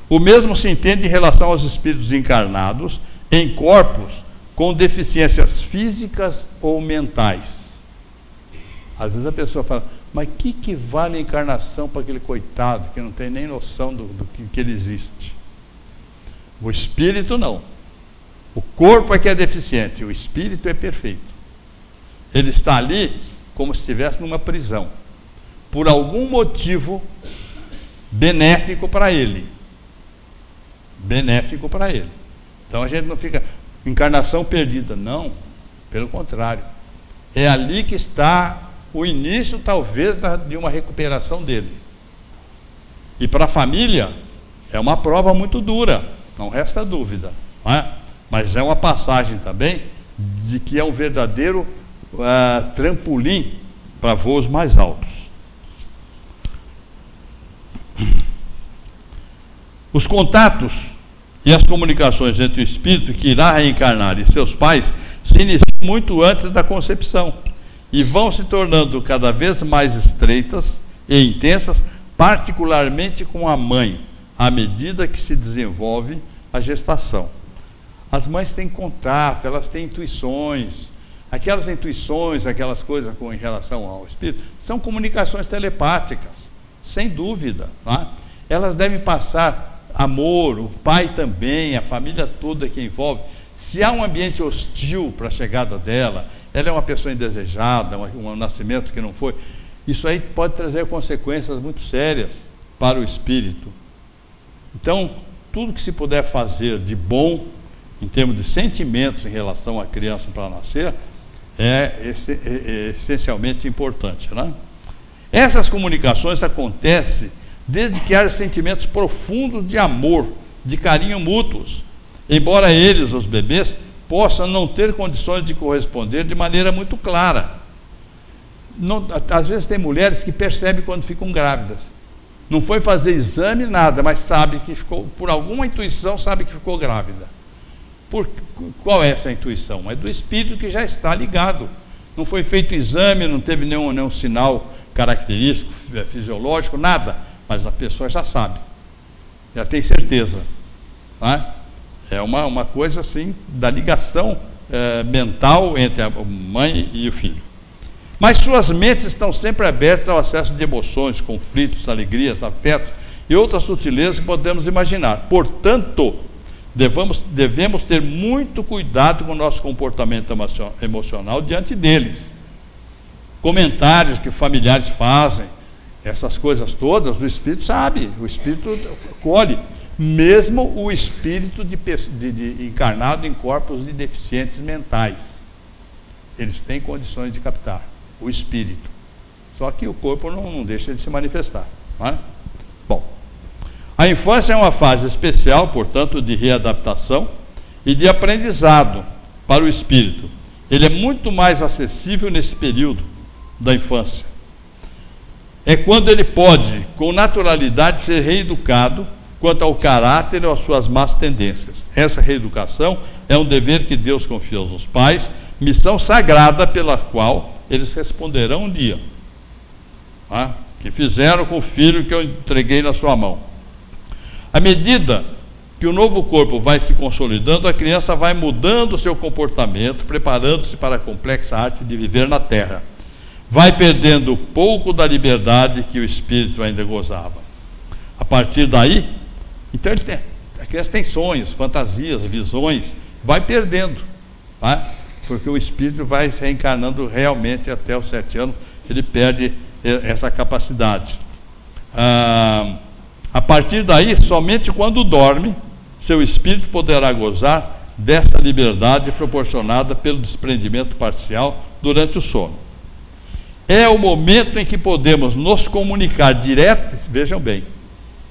O mesmo se entende em relação aos espíritos encarnados em corpos com deficiências físicas ou mentais. Às vezes a pessoa fala, mas que vale a encarnação para aquele coitado que não tem nem noção do que ele existe? O espírito não. O corpo é que é deficiente, o espírito é perfeito. Ele está ali como se estivesse numa prisão, por algum motivo benéfico para ele. Benéfico para ele. Então a gente não fica encarnação perdida, não, pelo contrário. É ali que está o início, talvez, de uma recuperação dele. E para a família é uma prova muito dura, não resta dúvida, não é? Mas é uma passagem também de que é um verdadeiro trampolim para voos mais altos. Os contatos e as comunicações entre o espírito que irá reencarnar e seus pais se iniciam muito antes da concepção e vão se tornando cada vez mais estreitas e intensas, particularmente com a mãe, à medida que se desenvolve a gestação. As mães têm contato, elas têm intuições. Aquelas intuições, aquelas coisas em relação ao espírito, são comunicações telepáticas, sem dúvida, não é? Elas devem passar amor, o pai também, a família toda que envolve. Se há um ambiente hostil para a chegada dela, ela é uma pessoa indesejada, um nascimento que não foi, isso aí pode trazer consequências muito sérias para o espírito. Então, tudo que se puder fazer de bom, em termos de sentimentos em relação à criança para nascer, é essencialmente importante, né? Essas comunicações acontecem desde que haja sentimentos profundos de amor, de carinho mútuos, embora eles, os bebês, possam não ter condições de corresponder de maneira muito clara. Às vezes tem mulheres que percebem quando ficam grávidas. Não foi fazer exame, nada, mas sabe que ficou, por alguma intuição, sabe que ficou grávida. Qual é essa intuição? É do espírito que já está ligado. Não foi feito exame, não teve nenhum sinal característico, fisiológico, nada. Mas a pessoa já sabe, já tem certeza, né? É uma coisa assim, da ligação mental entre a mãe e o filho. Mas suas mentes estão sempre abertas ao acesso de emoções, conflitos, alegrias, afetos e outras sutilezas que podemos imaginar. Portanto, devemos ter muito cuidado com o nosso comportamento emocional diante deles. Comentários que familiares fazem, essas coisas todas, o Espírito sabe, o Espírito colhe. Mesmo o espírito de encarnado em corpos de deficientes mentais. Eles têm condições de captar, o espírito. Só que o corpo não deixa de se manifestar. Não é? Bom, a infância é uma fase especial, portanto, de readaptação e de aprendizado para o espírito. Ele é muito mais acessível nesse período da infância. É quando ele pode, com naturalidade, ser reeducado quanto ao caráter ou às suas más tendências. Essa reeducação é um dever que Deus confia aos pais, missão sagrada pela qual eles responderão um dia. Que fizeram com o filho que eu entreguei na sua mão. À medida que o novo corpo vai se consolidando, a criança vai mudando o seu comportamento, preparando-se para a complexa arte de viver na terra. Vai perdendo pouco da liberdade que o espírito ainda gozava. A partir daí, então a criança tem sonhos, fantasias, visões, vai perdendo, porque o espírito vai se reencarnando realmente até os 7 anos, ele perde essa capacidade. A partir daí, somente quando dorme, seu espírito poderá gozar dessa liberdade proporcionada pelo desprendimento parcial durante o sono. É o momento em que podemos nos comunicar direto, vejam bem,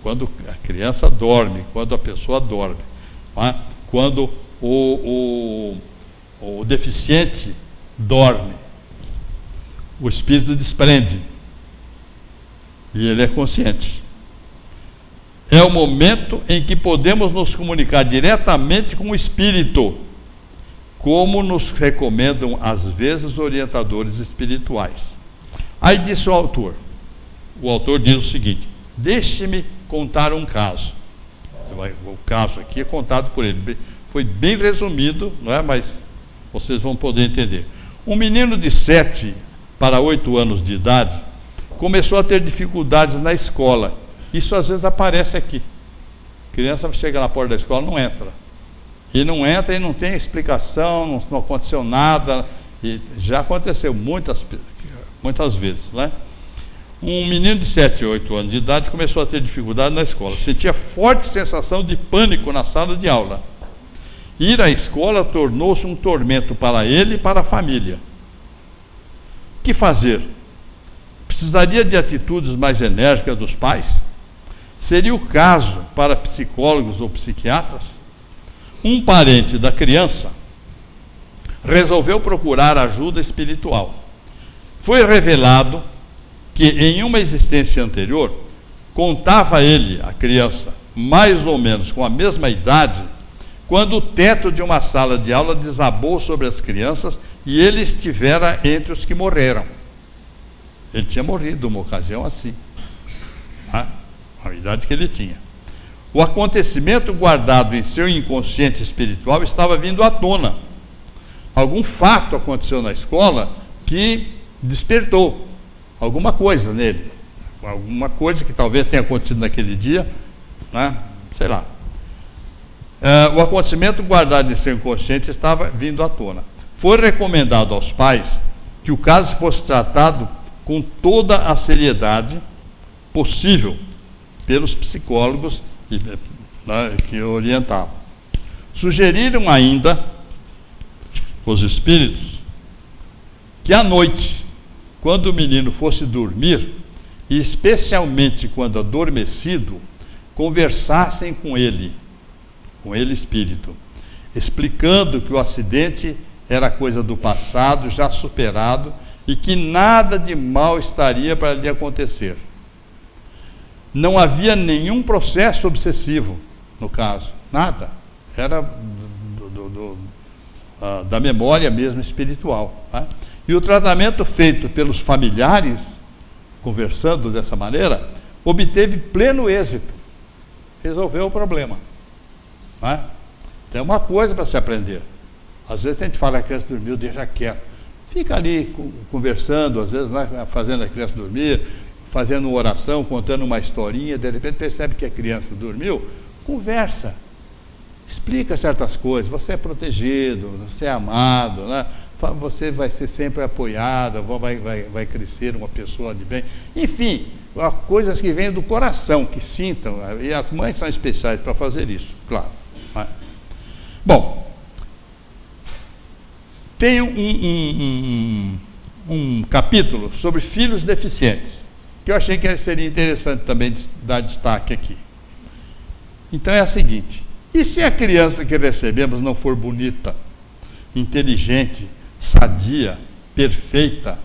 quando a criança dorme, quando a pessoa dorme, quando o deficiente dorme, o espírito desprende e ele é consciente. É o momento em que podemos nos comunicar diretamente com o espírito, como nos recomendam às vezes orientadores espirituais. Aí disse o autor diz o seguinte: deixe-me contar um caso. O caso aqui é contado por ele. Foi bem resumido, não é? Mas vocês vão poder entender. Um menino de 7 para 8 anos de idade começou a ter dificuldades na escola. Isso às vezes aparece aqui. A criança chega na porta da escola, não entra. E não entra e não tem explicação, não aconteceu nada. E já aconteceu muitas vezes, né? Um menino de 7 ou 8 anos de idade começou a ter dificuldade na escola. Sentia forte sensação de pânico na sala de aula. Ir à escola tornou-se um tormento para ele e para a família. O que fazer? Precisaria de atitudes mais enérgicas dos pais? Seria o caso para psicólogos ou psiquiatras? Um parente da criança resolveu procurar ajuda espiritual. Foi revelado que em uma existência anterior, contava ele, a criança, mais ou menos com a mesma idade, quando o teto de uma sala de aula desabou sobre as crianças e ele estivera entre os que morreram. Ele tinha morrido uma ocasião assim, a idade que ele tinha. O acontecimento guardado em seu inconsciente espiritual estava vindo à tona. Algum fato aconteceu na escola que despertou alguma coisa nele, alguma coisa que talvez tenha acontecido naquele dia, né? Sei lá. O acontecimento guardado em seu inconsciente estava vindo à tona. Foi recomendado aos pais que o caso fosse tratado com toda a seriedade possível pelos psicólogos que orientavam. Sugeriram ainda os espíritos que à noite, quando o menino fosse dormir, e especialmente quando adormecido, conversassem com ele espírito, explicando que o acidente era coisa do passado, já superado, e que nada de mal estaria para lhe acontecer. Não havia nenhum processo obsessivo no caso, nada. Era da memória mesmo espiritual, tá? E o tratamento feito pelos familiares, conversando dessa maneira, obteve pleno êxito. Resolveu o problema. Né? Tem uma coisa para se aprender. Às vezes a gente fala que a criança dormiu, deixa quieto. Fica ali conversando, às vezes, né, fazendo a criança dormir, fazendo uma oração, contando uma historinha, de repente percebe que a criança dormiu, conversa. explica certas coisas, você é protegido, você é amado, né? Você vai ser sempre apoiado, vai crescer uma pessoa de bem. Enfim, coisas que vêm do coração, que sintam, e as mães são especiais para fazer isso, claro. Né? Bom, tem um capítulo sobre filhos deficientes, que eu achei que seria interessante também dar destaque aqui. Então é a seguinte: e se a criança que recebemos não for bonita, inteligente, sadia, perfeita,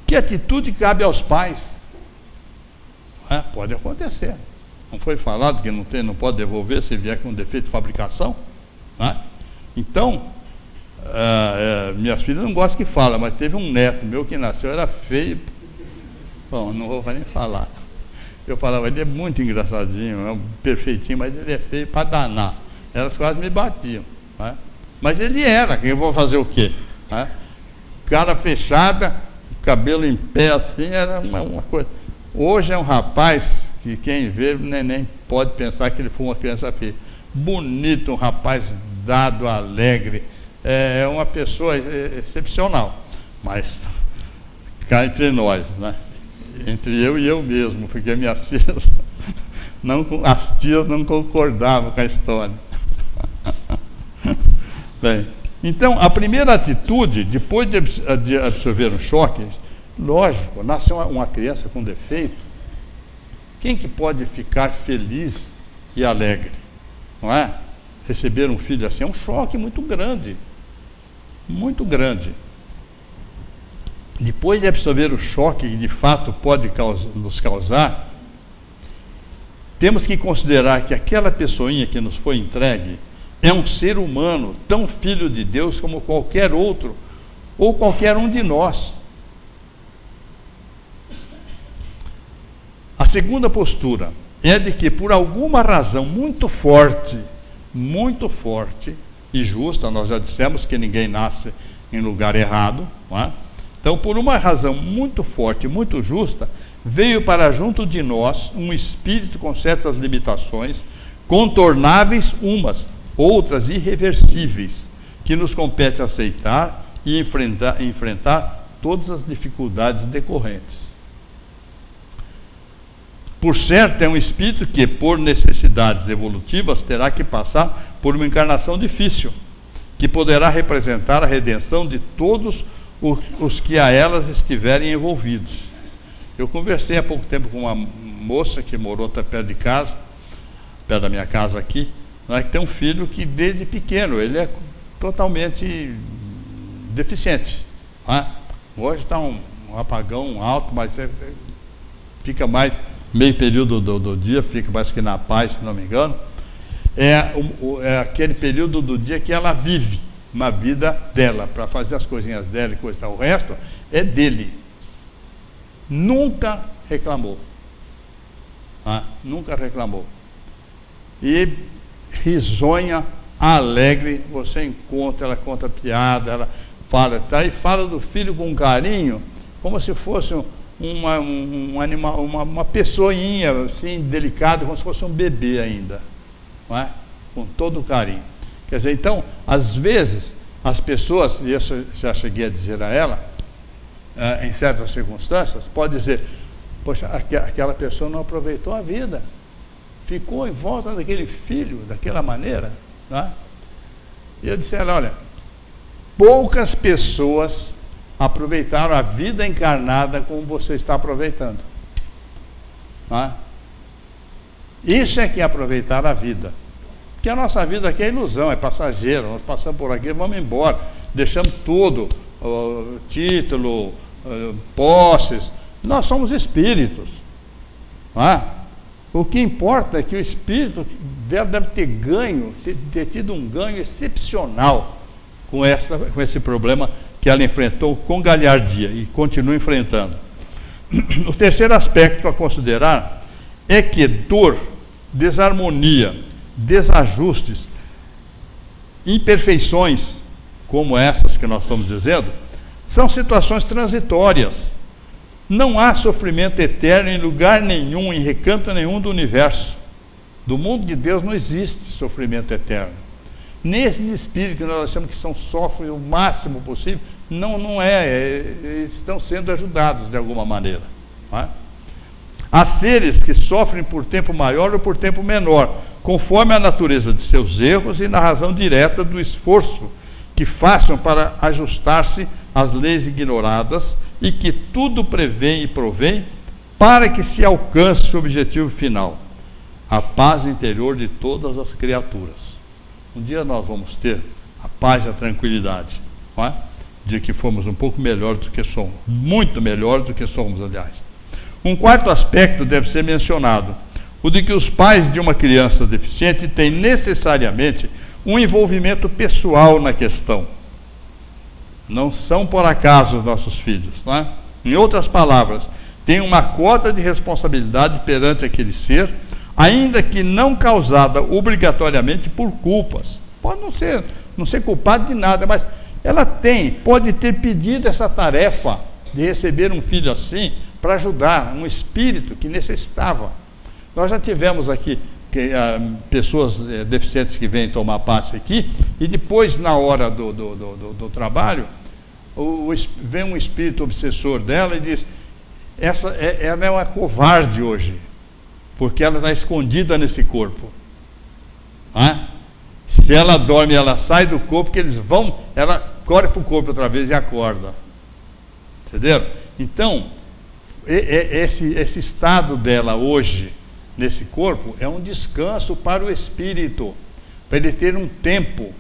que atitude cabe aos pais? Pode acontecer. Não foi falado que não pode devolver se vier com defeito de fabricação? Então, minhas filhas não gostam que fala, mas teve um neto meu que nasceu, era feio. Bom, não vou nem falar. Eu falava, ele é muito engraçadinho, é um perfeitinho, mas ele é feio para danar. Elas quase me batiam. Mas ele era, eu vou fazer o quê? Cara fechada, cabelo em pé assim, era uma coisa. Hoje é um rapaz que quem vê o neném pode pensar que ele foi uma criança feia. Bonito, um rapaz dado, alegre, é uma pessoa excepcional. Mas cá entre nós, né? Entre eu e eu mesmo, porque minhas filhas, as tias não concordavam com a história. Bem, então, a primeira atitude, depois de absorver um choque, lógico, nasceu uma criança com defeito, quem que pode ficar feliz e alegre? Não é? Receber um filho assim é um choque muito grande. Muito grande. Depois de absorver o choque que de fato pode nos causar, temos que considerar que aquela pessoinha que nos foi entregue é um ser humano, tão filho de Deus como qualquer outro, ou qualquer um de nós. A segunda postura é de que, por alguma razão muito forte e justa, nós já dissemos que ninguém nasce em lugar errado, não é? Então, por uma razão muito forte e muito justa, veio para junto de nós um espírito com certas limitações, contornáveis umas, outras irreversíveis, que nos compete aceitar e enfrentar todas as dificuldades decorrentes. Por certo, é um espírito que, por necessidades evolutivas, terá que passar por uma encarnação difícil, que poderá representar a redenção de todos os que a elas estiverem envolvidos. Eu conversei há pouco tempo com uma moça que morou até perto de casa, perto da minha casa aqui, que tem um filho que desde pequeno, ele é totalmente deficiente. Hoje está um apagão alto, mas fica mais, meio período do dia, fica mais que na paz, se não me engano. É aquele período do dia que ela vive uma vida dela, para fazer as coisinhas dela e coisa tal. O resto é dele. Nunca reclamou. Nunca reclamou. E risonha, alegre, você encontra, ela conta piada, ela fala, e fala do filho com carinho, como se fosse um animal, uma pessoinha assim, delicada, como se fosse um bebê ainda, não é? Com todo o carinho. Quer dizer, então, às vezes, as pessoas, e isso eu já cheguei a dizer a ela, em certas circunstâncias, pode dizer, poxa, aquela pessoa não aproveitou a vida, ficou em volta daquele filho, daquela maneira, não é? E eu disse a ela, olha, poucas pessoas aproveitaram a vida encarnada como você está aproveitando. Não é? Isso é que é aproveitar a vida. Porque a nossa vida aqui é ilusão, é passageiro. Nós passamos por aqui e vamos embora. Deixamos tudo, título, posses. Nós somos espíritos. Não é? O que importa é que o espírito deve ter tido um ganho excepcional com esse problema que ela enfrentou com galhardia e continua enfrentando. O terceiro aspecto a considerar é que dor, desarmonia, desajustes, imperfeições, como essas que nós estamos dizendo, são situações transitórias. Não há sofrimento eterno em lugar nenhum, em recanto nenhum do universo. Do mundo de Deus não existe sofrimento eterno. Nesses espíritos que nós achamos que sofrem o máximo possível, não é, estão sendo ajudados de alguma maneira. Não é? Há seres que sofrem por tempo maior ou por tempo menor, conforme a natureza de seus erros e na razão direta do esforço que façam para ajustar-se às leis ignoradas e que tudo prevêem e provém para que se alcance o objetivo final, a paz interior de todas as criaturas. Um dia nós vamos ter a paz e a tranquilidade, não é? De que fomos um pouco melhores do que somos, muito melhores do que somos, aliás. Um quarto aspecto deve ser mencionado, o de que os pais de uma criança deficiente têm necessariamente um envolvimento pessoal na questão. Não são por acaso nossos filhos, não é? Em outras palavras, tem uma cota de responsabilidade perante aquele ser, ainda que não causada obrigatoriamente por culpas. Pode não ser culpado de nada, mas ela pode ter pedido essa tarefa de receber um filho assim para ajudar um espírito que necessitava. Nós já tivemos aqui pessoas deficientes que vêm tomar parte aqui, e depois, na hora do trabalho, vem um espírito obsessor dela e diz: ela é uma covarde hoje, porque ela está escondida nesse corpo. Se ela dorme, ela sai do corpo, que eles vão, ela corre para o corpo outra vez e acorda. Entenderam? Então, esse estado dela hoje, nesse corpo, é um descanso para o espírito, para ele ter um tempo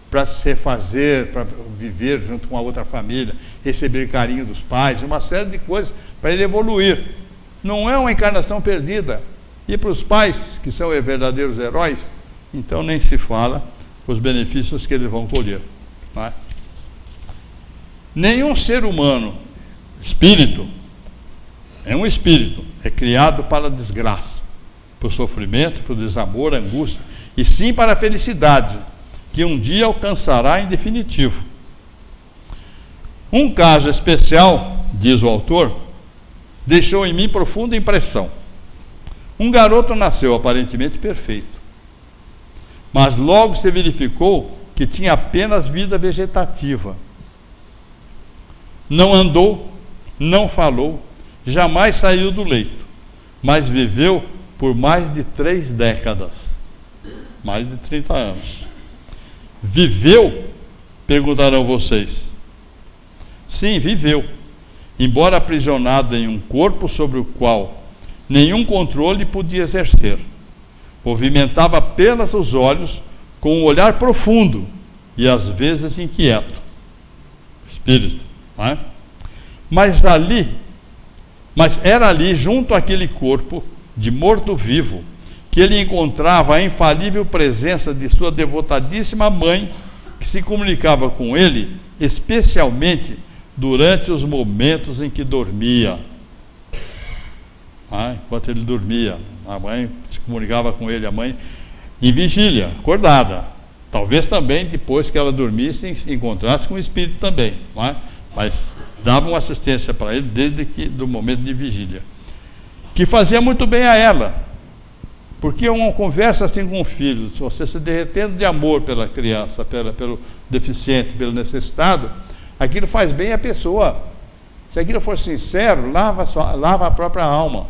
para se refazer, para viver junto com a outra família, receber carinho dos pais, uma série de coisas para ele evoluir. Não é uma encarnação perdida. E para os pais, que são verdadeiros heróis, então nem se fala os benefícios que eles vão colher. Não é? Nenhum ser humano, espírito, é um espírito, é criado para a desgraça, para o sofrimento, para o desamor, a angústia, e sim para a felicidade, que um dia alcançará em definitivo. Um caso especial, diz o autor, deixou em mim profunda impressão. Um garoto nasceu aparentemente perfeito, mas logo se verificou que tinha apenas vida vegetativa. Não andou, não falou, jamais saiu do leito, mas viveu por mais de 3 décadas, mais de 30 anos. Viveu? Perguntarão vocês. Sim, viveu, embora aprisionado em um corpo sobre o qual nenhum controle podia exercer. Movimentava apenas os olhos com um olhar profundo e às vezes inquieto. Espírito, não é? Mas era ali, junto àquele corpo de morto-vivo, que ele encontrava a infalível presença de sua devotadíssima mãe, que se comunicava com ele, especialmente durante os momentos em que dormia. Enquanto ele dormia, a mãe se comunicava com ele, a mãe em vigília, acordada. Talvez também depois que ela dormisse, encontrasse com o espírito também, mas davam assistência para ele desde do momento de vigília, que fazia muito bem a ela, porque uma conversa assim com o filho, você se derretendo de amor pela criança, pelo deficiente, pelo necessitado, aquilo faz bem a pessoa. Se aquilo for sincero, lava a própria alma,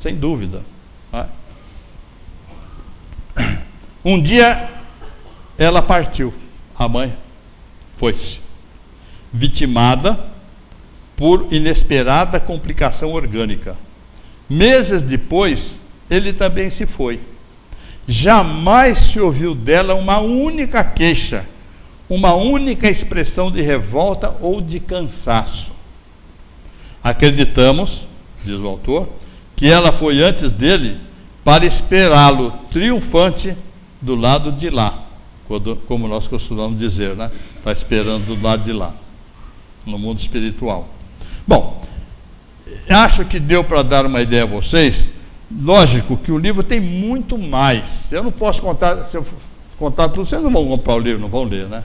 sem dúvida. Um dia ela partiu, a mãe foi-se, vitimada por inesperada complicação orgânica. Meses depois, ele também se foi. Jamais se ouviu dela uma única queixa, uma única expressão de revolta ou de cansaço. Acreditamos, diz o autor, que ela foi antes dele para esperá-lo triunfante do lado de lá, como nós costumamos dizer, né? Está esperando do lado de lá, no mundo espiritual. Bom, acho que deu para dar uma ideia a vocês. Lógico que o livro tem muito mais. Eu não posso contar, se eu contar tudo, vocês não vão comprar o livro, não vão ler, né?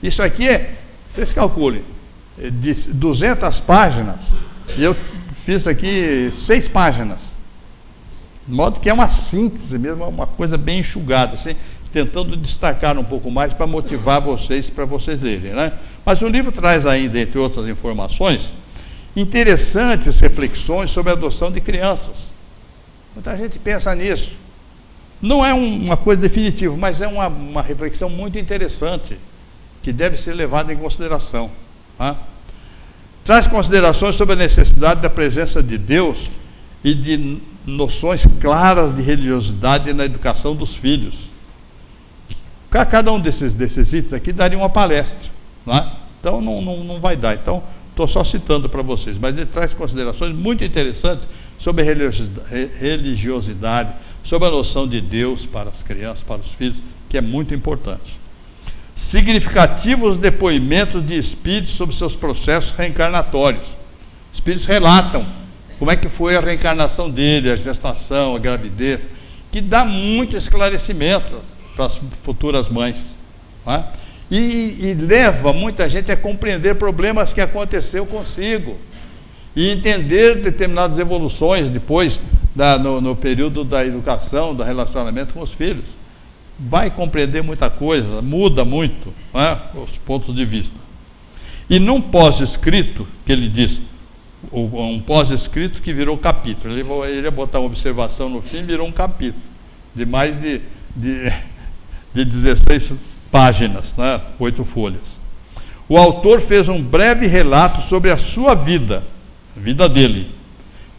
Isso aqui vocês calculem, de 200 páginas, e eu fiz aqui 6 páginas. De modo que é uma síntese mesmo, é uma coisa bem enxugada, assim, tentando destacar um pouco mais para motivar vocês, para vocês lerem, né? Mas o livro traz ainda, entre outras informações, interessantes reflexões sobre a adoção de crianças. Muita gente pensa nisso. Não é uma coisa definitiva, mas é uma reflexão muito interessante, que deve ser levada em consideração. Tá? Traz considerações sobre a necessidade da presença de Deus e de noções claras de religiosidade na educação dos filhos. Cada um desses itens aqui daria uma palestra, né? Então não vai dar. Então, estou só citando para vocês, mas ele traz considerações muito interessantes sobre a religiosidade, sobre a noção de Deus para as crianças, para os filhos, que é muito importante. Significativos depoimentos de espíritos sobre seus processos reencarnatórios. Espíritos relatam como é que foi a reencarnação dele, a gestação, a gravidez, que dá muito esclarecimento para as futuras mães, né? E leva muita gente a compreender problemas que aconteceu consigo e entender determinadas evoluções depois no período da educação, do relacionamento com os filhos. Vai compreender muita coisa, muda muito, né, os pontos de vista. E num pós-escrito, que ele diz, um pós-escrito que virou capítulo, ele ia botar uma observação no fim, virou um capítulo, de mais de 16 páginas, né, 8 folhas. O autor fez um breve relato sobre a sua vida, a vida dele,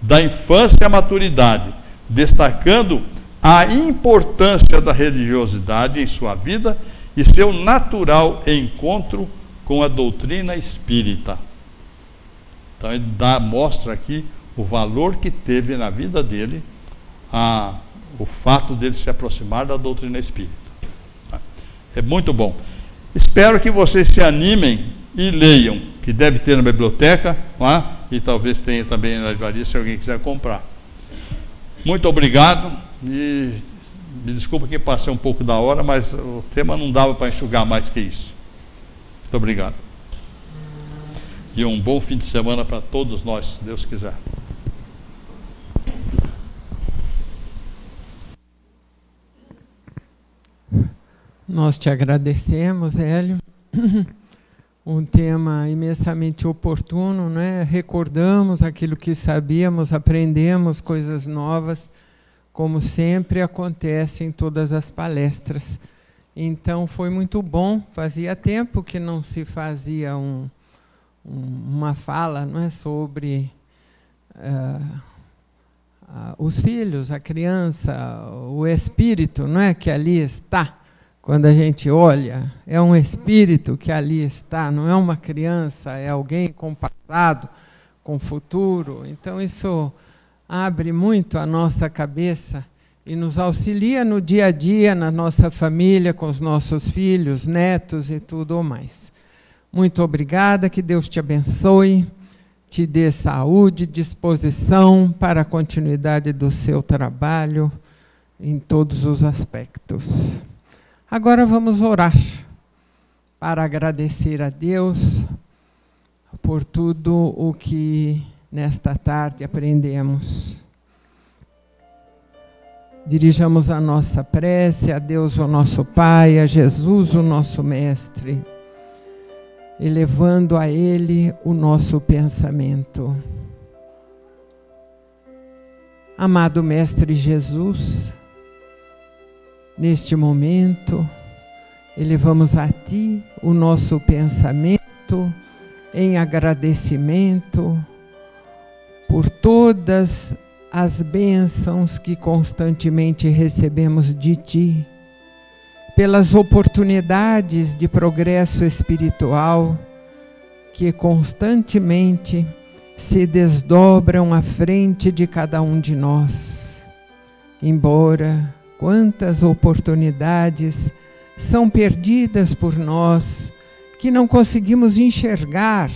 da infância à maturidade, destacando a importância da religiosidade em sua vida e seu natural encontro com a doutrina espírita. Então ele mostra aqui o valor que teve na vida dele o fato dele se aproximar da doutrina espírita. É muito bom. Espero que vocês se animem e leiam, que deve ter na biblioteca, e talvez tenha também na livraria se alguém quiser comprar. Muito obrigado, e me desculpa que passei um pouco da hora, mas o tema não dava para enxugar mais que isso. Muito obrigado. E um bom fim de semana para todos nós, se Deus quiser. Nós te agradecemos, Hélio. Um tema imensamente oportuno, né? Recordamos aquilo que sabíamos, aprendemos coisas novas, como sempre acontece em todas as palestras. Então, foi muito bom. Fazia tempo que não se fazia uma fala, não é, sobre os filhos, a criança, o espírito, não é, que ali está. Quando a gente olha, é um espírito que ali está, não é uma criança, é alguém com passado, com futuro. Então, isso abre muito a nossa cabeça e nos auxilia no dia a dia, na nossa família, com os nossos filhos, netos e tudo mais. Muito obrigada, que Deus te abençoe, te dê saúde, disposição para a continuidade do seu trabalho em todos os aspectos. Agora vamos orar para agradecer a Deus por tudo o que nesta tarde aprendemos. Dirijamos a nossa prece a Deus, o nosso Pai, a Jesus, o nosso Mestre, elevando a Ele o nosso pensamento. Amado Mestre Jesus, neste momento, elevamos a Ti o nosso pensamento em agradecimento por todas as bênçãos que constantemente recebemos de Ti, pelas oportunidades de progresso espiritual que constantemente se desdobram à frente de cada um de nós. Embora quantas oportunidades são perdidas por nós, que não conseguimos enxergar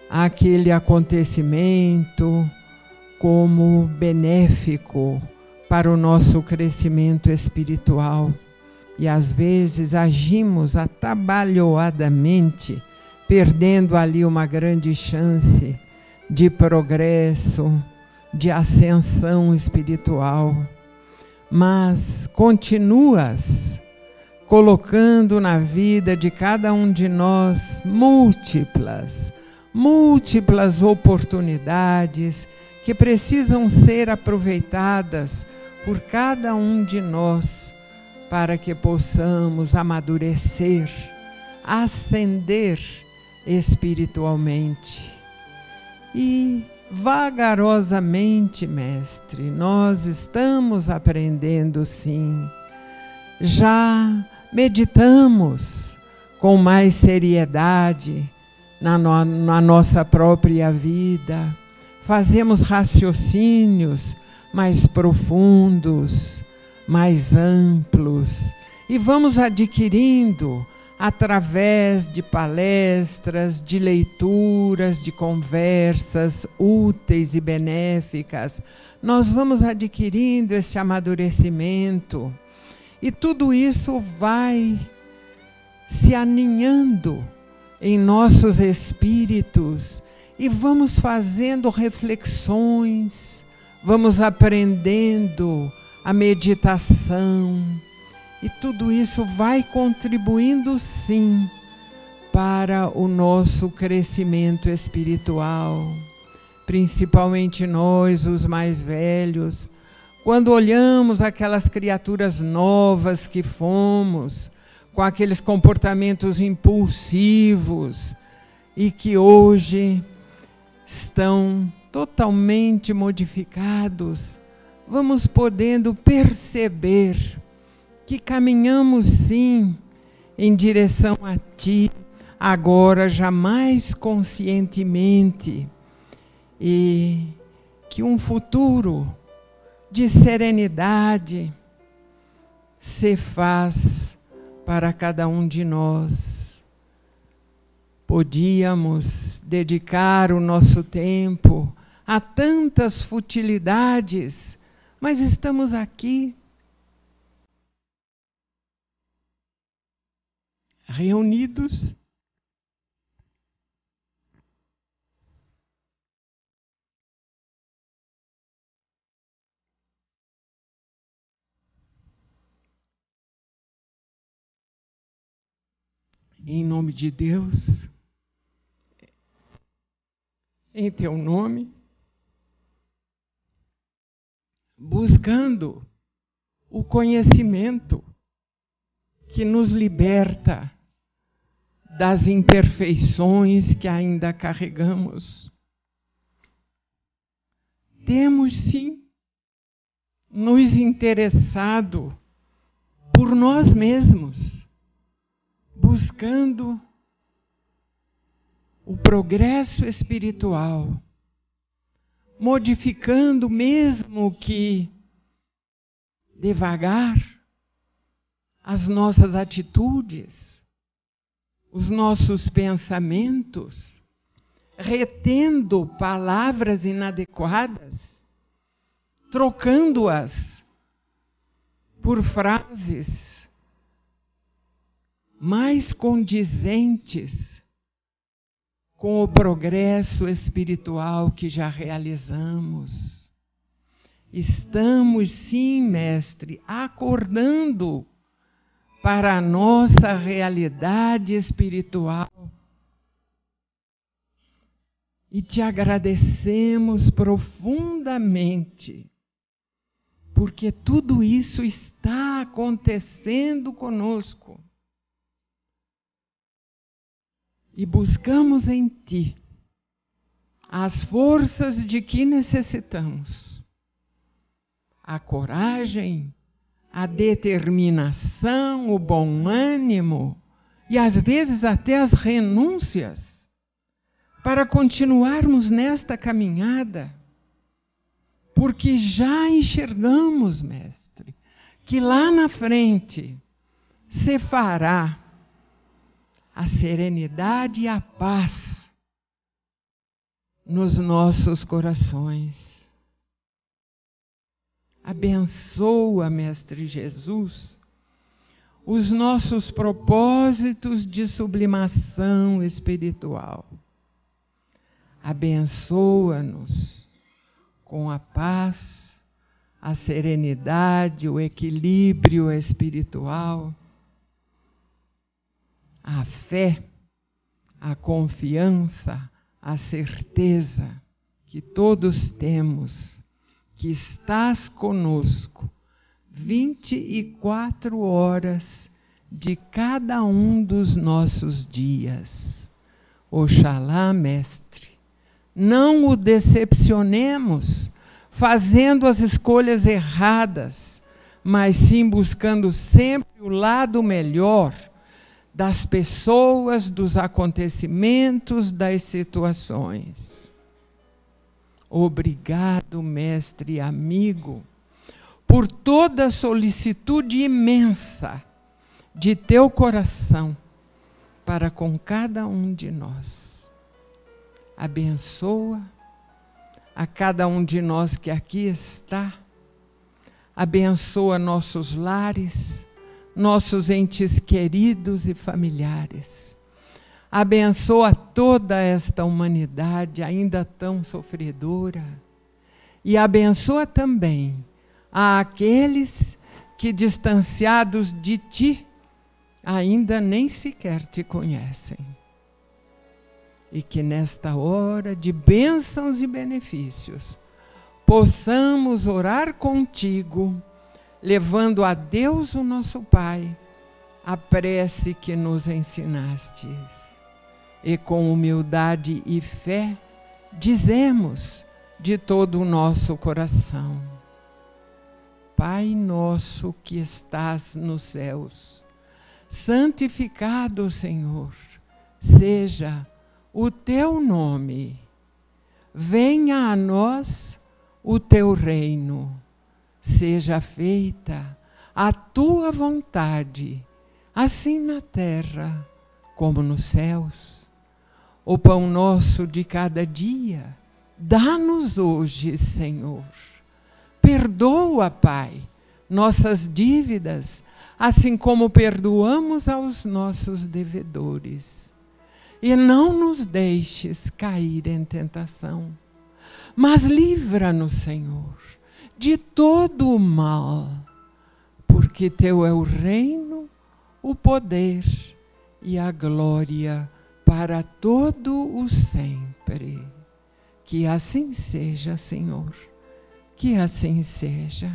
aquele acontecimento como benéfico para o nosso crescimento espiritual. E às vezes agimos atabalhoadamente, perdendo ali uma grande chance de progresso, de ascensão espiritual, mas continuas colocando na vida de cada um de nós múltiplas oportunidades que precisam ser aproveitadas por cada um de nós para que possamos amadurecer, ascender espiritualmente. E vagarosamente, mestre, nós estamos aprendendo sim. Já meditamos com mais seriedade na nossa própria vida, fazemos raciocínios mais profundos, mais amplos, e vamos adquirindo, através de palestras, de leituras, de conversas úteis e benéficas, nós vamos adquirindo esse amadurecimento, e tudo isso vai se aninhando em nossos espíritos, e vamos fazendo reflexões, vamos aprendendo a meditação, e tudo isso vai contribuindo sim para o nosso crescimento espiritual, principalmente nós, os mais velhos, quando olhamos aquelas criaturas novas que fomos, com aqueles comportamentos impulsivos e que hoje estão totalmente modificados, vamos podendo perceber que caminhamos sim em direção a Ti, agora já mais conscientemente, e que um futuro de serenidade se faz para cada um de nós. Podíamos dedicar o nosso tempo a tantas futilidades, mas estamos aqui, reunidos, em nome de Deus, em Teu nome, buscando o conhecimento que nos liberta das imperfeições que ainda carregamos. Temos sim nos interessado por nós mesmos, buscando o progresso espiritual, modificando mesmo que devagar as nossas atitudes, os nossos pensamentos, retendo palavras inadequadas, trocando-as por frases mais condizentes com o progresso espiritual que já realizamos. Estamos, sim, mestre, acordando para a nossa realidade espiritual. E te agradecemos profundamente, porque tudo isso está acontecendo conosco. E buscamos em Ti as forças de que necessitamos, a coragem, a determinação, o bom ânimo e às vezes até as renúncias para continuarmos nesta caminhada, porque já enxergamos, mestre, que lá na frente se fará a serenidade e a paz nos nossos corações. Abençoa, Mestre Jesus, os nossos propósitos de sublimação espiritual. Abençoa-nos com a paz, a serenidade, o equilíbrio espiritual, a fé, a confiança, a certeza que todos temos, que estás conosco 24 horas de cada um dos nossos dias. Oxalá, Mestre, não o decepcionemos fazendo as escolhas erradas, mas sim buscando sempre o lado melhor das pessoas, dos acontecimentos, das situações. Obrigado, Mestre e amigo, por toda a solicitude imensa de teu coração para com cada um de nós. Abençoa a cada um de nós que aqui está. Abençoa nossos lares, nossos entes queridos e familiares. Abençoa toda esta humanidade ainda tão sofredora. E abençoa também àqueles que, distanciados de ti, ainda nem sequer te conhecem. E que nesta hora de bênçãos e benefícios, possamos orar contigo, levando a Deus, o nosso Pai, a prece que nos ensinastes. E com humildade e fé, dizemos de todo o nosso coração: Pai nosso que estás nos céus, santificado, Senhor, seja o teu nome. Venha a nós o teu reino. Seja feita a tua vontade, assim na terra como nos céus. O pão nosso de cada dia, dá-nos hoje, Senhor. Perdoa, Pai, nossas dívidas, assim como perdoamos aos nossos devedores. E não nos deixes cair em tentação, mas livra-nos, Senhor, de todo o mal, porque teu é o reino, o poder e a glória para todo o sempre. Que assim seja, Senhor, que assim seja.